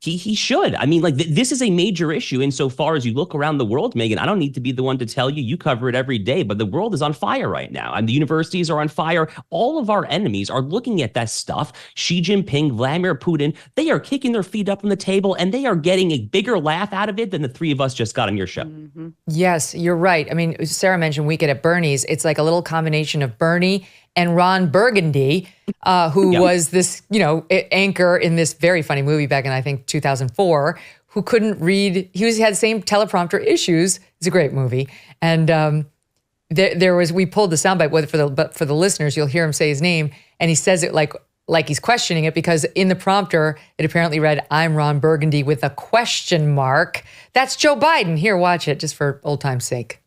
He should. I mean, like, this is a major issue insofar as you look around the world, Megyn. I don't need to be the one to tell you. You cover it every day, but the world is on fire right now. And the universities are on fire. All of our enemies are looking at that stuff. Xi Jinping, Vladimir Putin, they are kicking their feet up on the table, and they are getting a bigger laugh out of it than the three of us just got on your show. Mm-hmm. Yes, you're right. I mean, Sarah mentioned Weekend at Bernie's. It's like a little combination of Bernie and Ron Burgundy, who was this, anchor in this very funny movie back in, I think, 2004, who couldn't read. He had the same teleprompter issues. It's a great movie. And we pulled the soundbite, but for the listeners, you'll hear him say his name, and he says it like he's questioning it, because in the prompter, it apparently read, I'm Ron Burgundy with a question mark. That's Joe Biden. Here, watch it, just for old time's sake.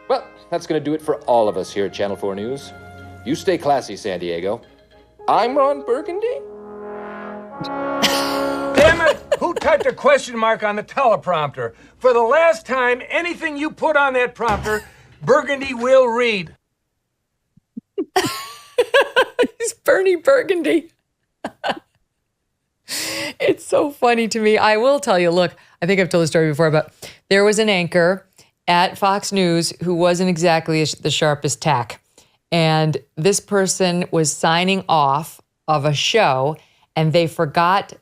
Well, that's going to do it for all of us here at Channel 4 News. You stay classy, San Diego. I'm Ron Burgundy. Damn it! Who typed a question mark on the teleprompter? For the last time, anything you put on that prompter, Burgundy will read. He's Bernie Burgundy. It's so funny to me. I will tell you, look, I think I've told the story before, but there was an anchor at Fox News who wasn't exactly the sharpest tack. And this person was signing off of a show, and they forgot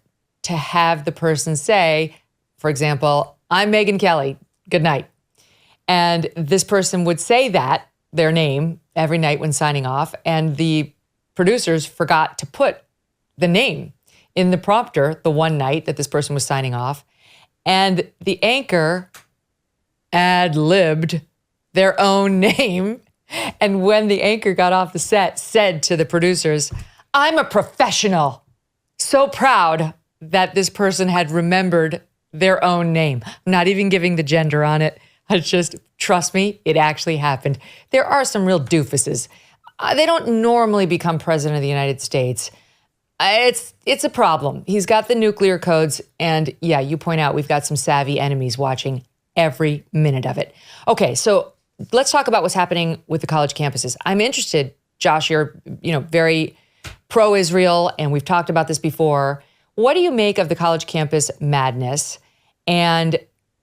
to have the person say, for example, "I'm Megyn Kelly, good night." And this person would say that, their name, every night when signing off, and the producers forgot to put the name in the prompter the one night that this person was signing off. And the anchor ad-libbed their own name. And when the anchor got off the set, said to the producers, "I'm a professional." So proud that this person had remembered their own name. I'm not even giving the gender on it. It's just, trust me, it actually happened. There are some real doofuses. They don't normally become president of the United States. It's a problem. He's got the nuclear codes. And yeah, you point out we've got some savvy enemies watching every minute of it. Okay, so let's talk about what's happening with the college campuses. I'm interested, Josh, you're very pro-Israel, and we've talked about this before. What do you make of the college campus madness, and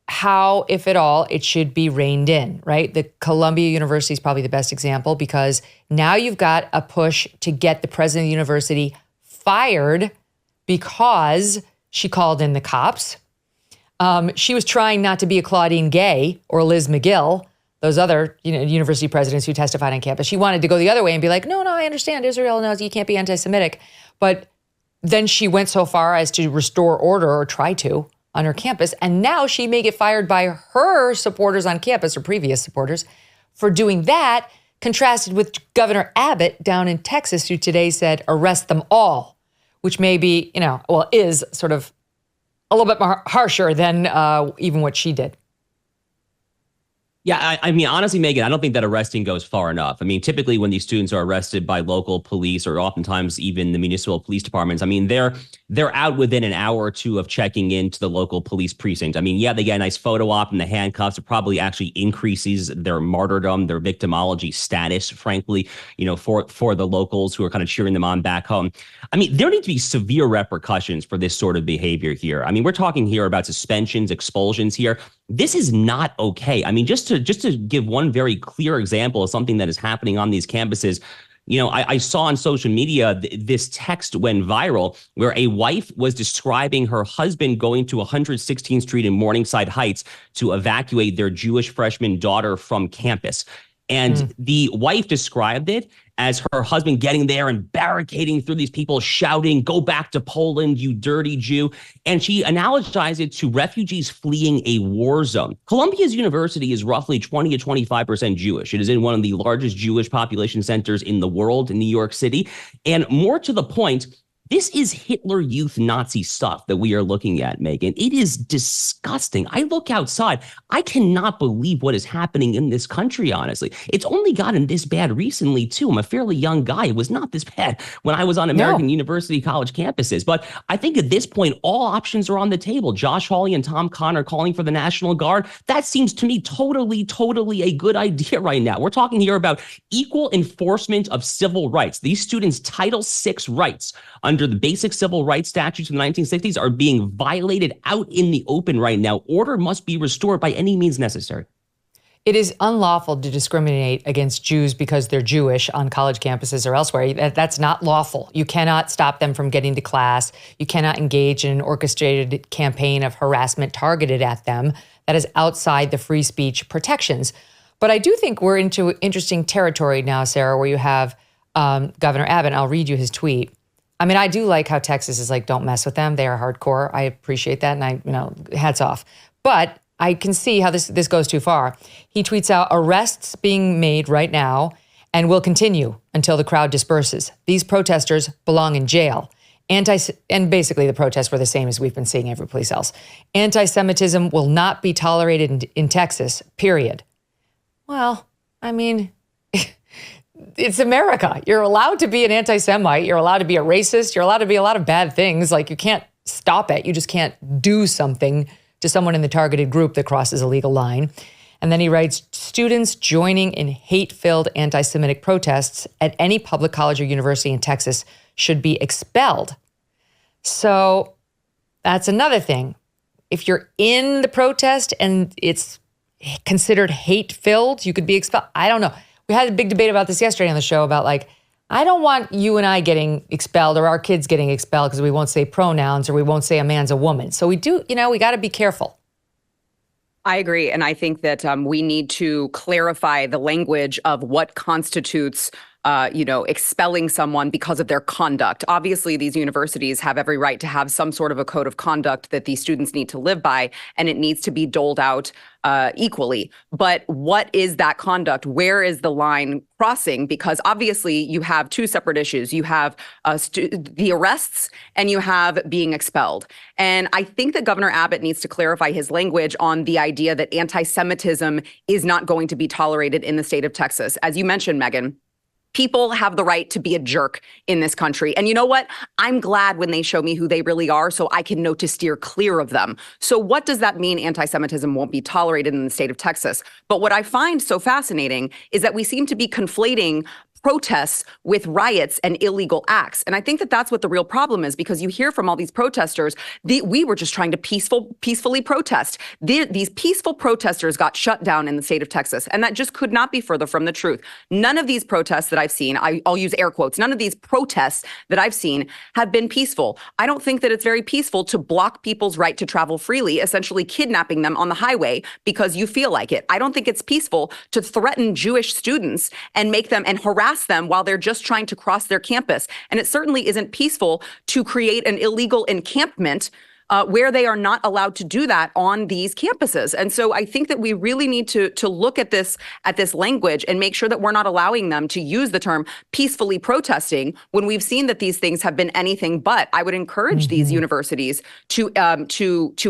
how, if at all, it should be reined in, right? The Columbia University is probably the best example, because now you've got a push to get the president of the university fired because she called in the cops. She was trying not to be a Claudine Gay or Liz McGill, those other university presidents who testified on campus. She wanted to go the other way and be like, no, I understand. Israel knows you can't be anti-Semitic. But then she went so far as to restore order, or try to, on her campus. And now she may get fired by her supporters on campus, or previous supporters, for doing that, contrasted with Governor Abbott down in Texas, who today said, arrest them all, which may be, is sort of a little bit more harsher than even what she did. Yeah, I mean, honestly, Megyn, I don't think that arresting goes far enough. I mean, typically when these students are arrested by local police, or oftentimes even the municipal police departments, I mean, they're out within an hour or two of checking into the local police precinct. I mean, yeah, they get a nice photo op and the handcuffs. It probably actually increases their martyrdom, their victimology status, frankly, for the locals who are kind of cheering them on back home. I mean, there need to be severe repercussions for this sort of behavior here. I mean, we're talking here about suspensions, expulsions here. This is not okay. I mean, just to give one very clear example of something that is happening on these campuses, I saw on social media this text went viral where a wife was describing her husband going to 116th Street in Morningside Heights to evacuate their Jewish freshman daughter from campus. And the wife described it as her husband getting there and barricading through these people, shouting, "Go back to Poland, you dirty Jew." And she analogized it to refugees fleeing a war zone. Columbia's university is roughly 20 to 25% Jewish. It is in one of the largest Jewish population centers in the world, in New York City. And more to the point, this is Hitler Youth Nazi stuff that we are looking at, Megyn. It is disgusting. I look outside. I cannot believe what is happening in this country, honestly. It's only gotten this bad recently, too. I'm a fairly young guy. It was not this bad when I was on American University college campuses. But I think at this point, all options are on the table. Josh Hawley and Tom Connor calling for the National Guard. That seems to me totally a good idea right now. We're talking here about equal enforcement of civil rights. These students' Title VI rights under the basic civil rights statutes of the 1960s are being violated out in the open right now. Order must be restored by any means necessary. It is unlawful to discriminate against Jews because they're Jewish on college campuses or elsewhere. That's not lawful. You cannot stop them from getting to class. You cannot engage in an orchestrated campaign of harassment targeted at them that is outside the free speech protections. But I do think we're into interesting territory now, Sarah, where you have Governor Abbott. I'll read you his tweet. I mean, I do like how Texas is like, don't mess with them. They are hardcore. I appreciate that. And hats off. But I can see how this goes too far. He tweets out, arrests being made right now and will continue until the crowd disperses. These protesters belong in jail. And basically the protests were the same as we've been seeing every place else. Anti-Semitism will not be tolerated in Texas, period. Well, I mean, it's America. You're allowed to be an anti-Semite. You're allowed to be a racist. You're allowed to be a lot of bad things. Like, you can't stop it. You just can't do something to someone in the targeted group that crosses a legal line. And then he writes, students joining in hate-filled anti-Semitic protests at any public college or university in Texas should be expelled. So that's another thing. If you're in the protest and it's considered hate-filled, you could be expelled. I don't know. We had a big debate about this yesterday on the show about like, I don't want you and I getting expelled or our kids getting expelled because we won't say pronouns or we won't say a man's a woman. So we do, we got to be careful. I agree. And I think that we need to clarify the language of what constitutes expelling someone because of their conduct. Obviously, these universities have every right to have some sort of a code of conduct that these students need to live by, and it needs to be doled out equally. But what is that conduct? Where is the line crossing? Because obviously, you have two separate issues. You have the arrests and you have being expelled. And I think that Governor Abbott needs to clarify his language on the idea that anti-Semitism is not going to be tolerated in the state of Texas. As you mentioned, Megyn, people have the right to be a jerk in this country. And you know what? I'm glad when they show me who they really are so I can know to steer clear of them. So what does that mean anti-Semitism won't be tolerated in the state of Texas? But what I find so fascinating is that we seem to be conflating protests with riots and illegal acts. And I think that that's what the real problem is, because you hear from all these protesters, we were just trying to peacefully protest. These peaceful protesters got shut down in the state of Texas. And that just could not be further from the truth. None of these protests that I've seen, I'll use air quotes, none of these protests that I've seen have been peaceful. I don't think that it's very peaceful to block people's right to travel freely, essentially kidnapping them on the highway because you feel like it. I don't think it's peaceful to threaten Jewish students and make them and harass them while they're just trying to cross their campus. And it certainly isn't peaceful to create an illegal encampment where they are not allowed to do that on these campuses. And so I think that we really need to look at this language and make sure that we're not allowing them to use the term peacefully protesting when we've seen that these things have been anything but. I would encourage these universities to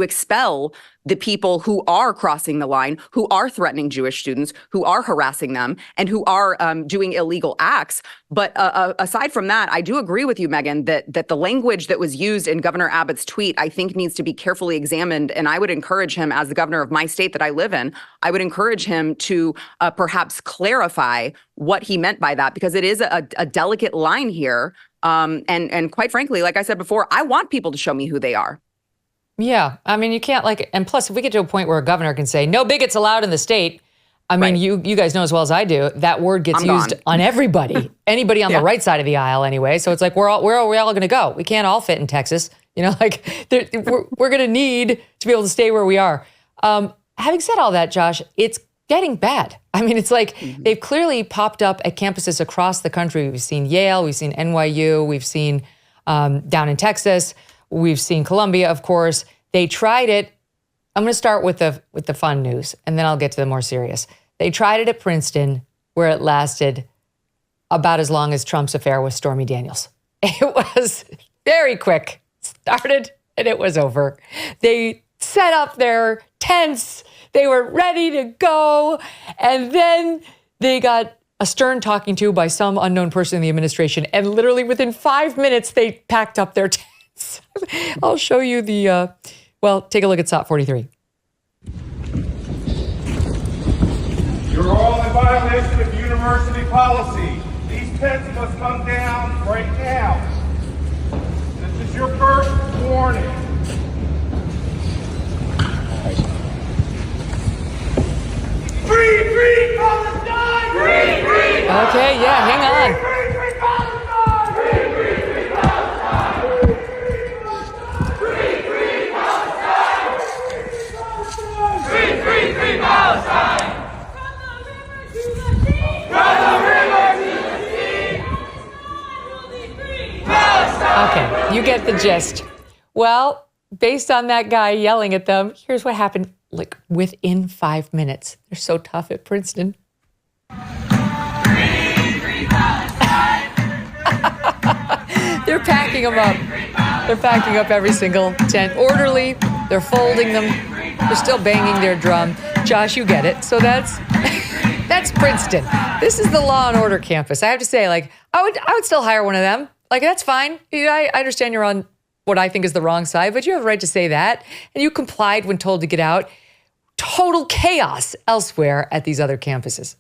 expel the people who are crossing the line, who are threatening Jewish students, who are harassing them, and who are doing illegal acts. But aside from that, I do agree with you, Megyn, that the language that was used in Governor Abbott's tweet, I think needs to be carefully examined. And I would encourage him, as the governor of my state that I live in, I would encourage him to perhaps clarify what he meant by that, because it is a delicate line here. And quite frankly, like I said before, I want people to show me who they are. Yeah. I mean, you can't and plus if we get to a point where a governor can say, no bigots allowed in the state, I mean, you guys know as well as I do, that word gets used on everybody, anybody on the right side of the aisle anyway. So it's like, where are we all going to go? We can't all fit in Texas. We're going to need to be able to stay where we are. Having said all that, Josh, it's getting bad. I mean, it's like they've clearly popped up at campuses across the country. We've seen Yale, we've seen NYU, we've seen down in Texas, we've seen Columbia, of course. They tried it. I'm going to start with the fun news, and then I'll get to the more serious. They tried it at Princeton, where it lasted about as long as Trump's affair with Stormy Daniels. It was very quick. Started, and it was over. They set up their tents. They were ready to go. And then they got a stern talking to by some unknown person in the administration. And literally within 5 minutes, they packed up their tents. I'll show you take a look at SOT 43. You're all in violation of university policy. These tents must come down right now. This is your first warning. Free Palestine! Free Palestine! Okay, yeah, hang on. Free Palestine! Free Palestine! Free Palestine! Free Palestine! Okay, you get the gist. Well, based on that guy yelling at them, here's what happened within 5 minutes. They're so tough at Princeton. They're packing them up. They're packing up every single tent. Orderly, they're folding them. They're still banging their drum. Josh, you get it. So that's Princeton. This is the Law and Order campus. I have to say, I would still hire one of them. That's fine. I understand you're on what I think is the wrong side, but you have a right to say that. And you complied when told to get out. Total chaos elsewhere at these other campuses.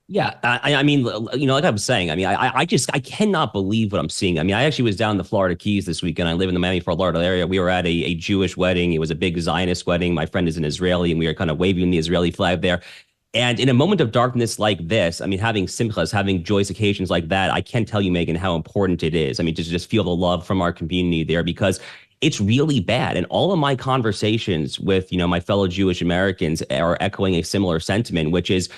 Yeah, I mean, like I was saying, I mean, I cannot believe what I'm seeing. I mean, I actually was down in the Florida Keys this weekend. I live in the Miami-Fort Lauderdale area. We were at a Jewish wedding. It was a big Zionist wedding. My friend is an Israeli, and we were kind of waving the Israeli flag there. And in a moment of darkness like this, I mean, having simchas, having joyous occasions like that, I can't tell you, Megyn, how important it is. I mean, to just feel the love from our community there, because it's really bad. And all of my conversations with, my fellow Jewish Americans are echoing a similar sentiment, which is,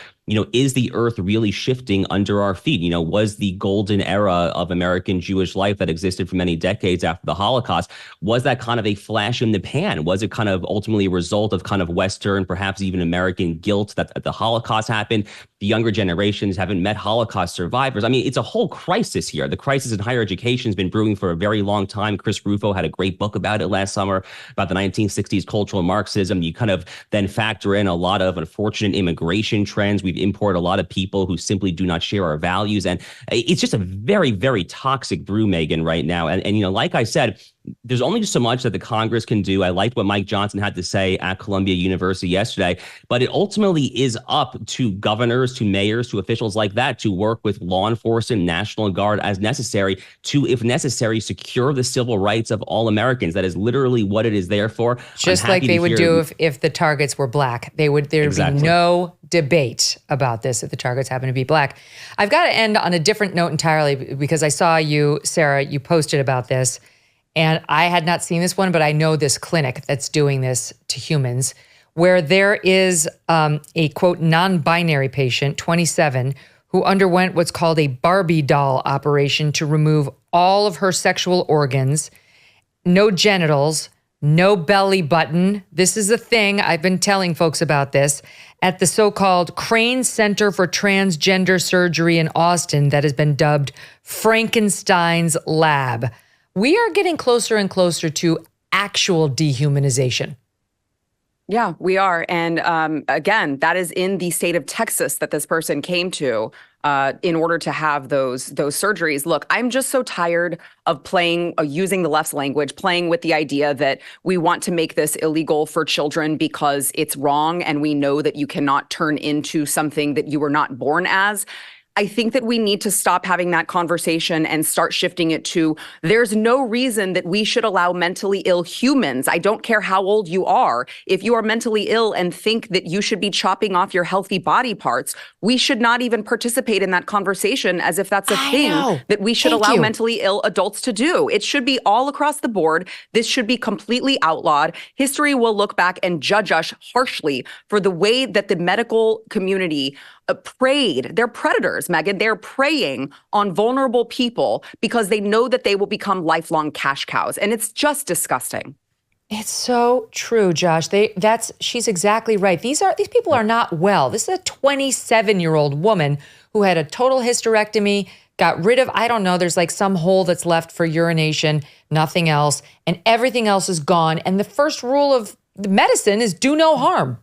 is the earth really shifting under our feet? Was the golden era of American Jewish life that existed for many decades after the Holocaust, was that kind of a flash in the pan? Was it kind of ultimately a result of kind of Western, perhaps even American guilt that the Holocaust happened? The younger generations haven't met Holocaust survivors. I mean, it's a whole crisis here. The crisis in higher education has been brewing for a very long time. Chris Rufo had a great book about it last summer, about the 1960s cultural Marxism. You kind of then factor in a lot of unfortunate immigration trends. We've imported a lot of people who simply do not share our values. And it's just a very, very toxic brew, Megyn, right now. And like I said, there's only so much that the Congress can do. I liked what Mike Johnson had to say at Columbia University yesterday, but it ultimately is up to governors, to mayors, to officials like that to work with law enforcement, National Guard as necessary to, if necessary, secure the civil rights of all Americans. That is literally what it is there for. Just like they would do if the targets were black. There'd be no debate about this if the targets happen to be black. I've got to end on a different note entirely, because I saw you, Sara, you posted about this. And I had not seen this one, but I know this clinic that's doing this to humans, where there is a, quote, non-binary patient, 27, who underwent what's called a Barbie doll operation to remove all of her sexual organs, no genitals, no belly button. This is a thing. I've been telling folks about this at the so-called Crane Center for Transgender Surgery in Austin that has been dubbed Frankenstein's Lab. We are getting closer and closer to actual dehumanization. Yeah, we are. And again, that is in the state of Texas that this person came to in order to have those surgeries. Look, I'm just so tired of using the left's language, playing with the idea that we want to make this illegal for children because it's wrong and we know that you cannot turn into something that you were not born as. I think that we need to stop having that conversation and start shifting it to, there's no reason that we should allow mentally ill humans. I don't care how old you are. If you are mentally ill and think that you should be chopping off your healthy body parts, we should not even participate in that conversation as if that's a thing that we should allow mentally ill adults to do. It should be all across the board. This should be completely outlawed. History will look back and judge us harshly for the way that the medical community preyed. They're predators, Megyn. They're preying on vulnerable people because they know that they will become lifelong cash cows. And it's just disgusting. It's so true, Josh. She's exactly right. These people are not well. This is a 27-year-old woman who had a total hysterectomy, got rid of, I don't know, there's like some hole that's left for urination, nothing else, and everything else is gone. And the first rule of medicine is do no harm.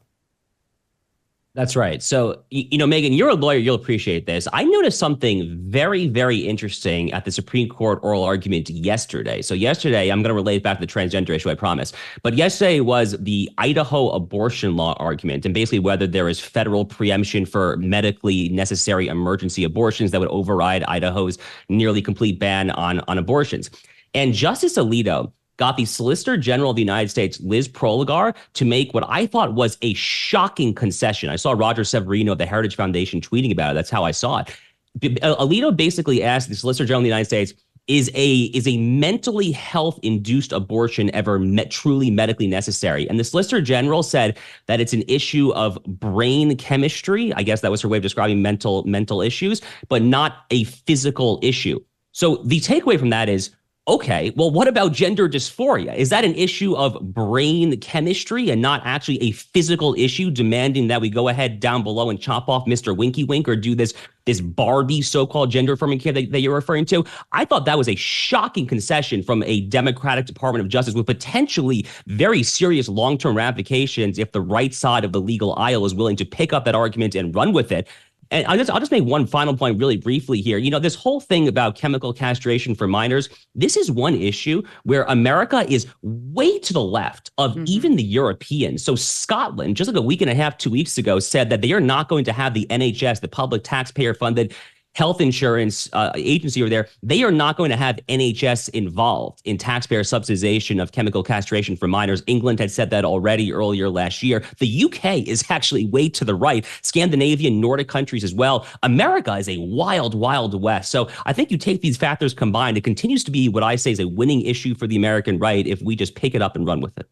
That's right. So, Megyn, you're a lawyer. You'll appreciate this. I noticed something very, very interesting at the Supreme Court oral argument yesterday. So yesterday, I'm going to relate back to the transgender issue, I promise. But yesterday was the Idaho abortion law argument, and basically whether there is federal preemption for medically necessary emergency abortions that would override Idaho's nearly complete ban on abortions. And Justice Alito got the Solicitor General of the United States, Liz Proligar, to make what I thought was a shocking concession. I saw Roger Severino of the Heritage Foundation tweeting about it. That's how I saw it. Alito basically asked the Solicitor General of the United States, is a mentally health-induced abortion ever truly medically necessary? And the Solicitor General said that it's an issue of brain chemistry. I guess that was her way of describing mental issues, but not a physical issue. So the takeaway from that is, okay, well, what about gender dysphoria? Is that an issue of brain chemistry and not actually a physical issue demanding that we go ahead down below and chop off Mr. Winky Wink or do this Barbie so-called gender affirming care that you're referring to? I thought that was a shocking concession from a Democratic Department of Justice with potentially very serious long-term ramifications if the right side of the legal aisle is willing to pick up that argument and run with it. And I'll just make one final point really briefly here. This whole thing about chemical castration for minors, this is one issue where America is way to the left of even the Europeans. So Scotland, just like a week and a half, 2 weeks ago, said that they are not going to have the NHS, the public taxpayer-funded health insurance agency over there. They are not going to have NHS involved in taxpayer subsidization of chemical castration for minors. England had said that already earlier last year. The UK is actually way to the right. Scandinavian, Nordic countries as well. America is a wild, wild west. So I think you take these factors combined, it continues to be what I say is a winning issue for the American right if we just pick it up and run with it.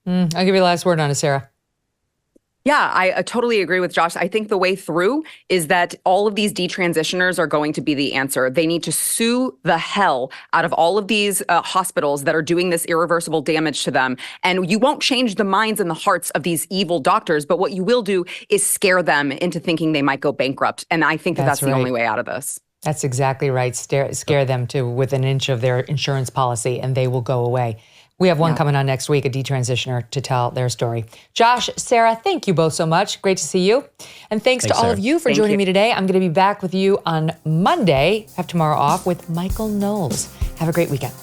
I'll give you the last word on it, Sarah. Yeah, I totally agree with Josh. I think the way through is that all of these detransitioners are going to be the answer. They need to sue the hell out of all of these hospitals that are doing this irreversible damage to them. And you won't change the minds and the hearts of these evil doctors, but what you will do is scare them into thinking they might go bankrupt. And I think that's the only way out of this. That's exactly right. Scare them to within an inch of their insurance policy and they will go away. We have one coming on next week, a detransitioner, to tell their story. Josh, Sarah, thank you both so much. Great to see you. And thanks to all of you for joining me today. I'm going to be back with you on Monday, have tomorrow off, with Michael Knowles. Have a great weekend.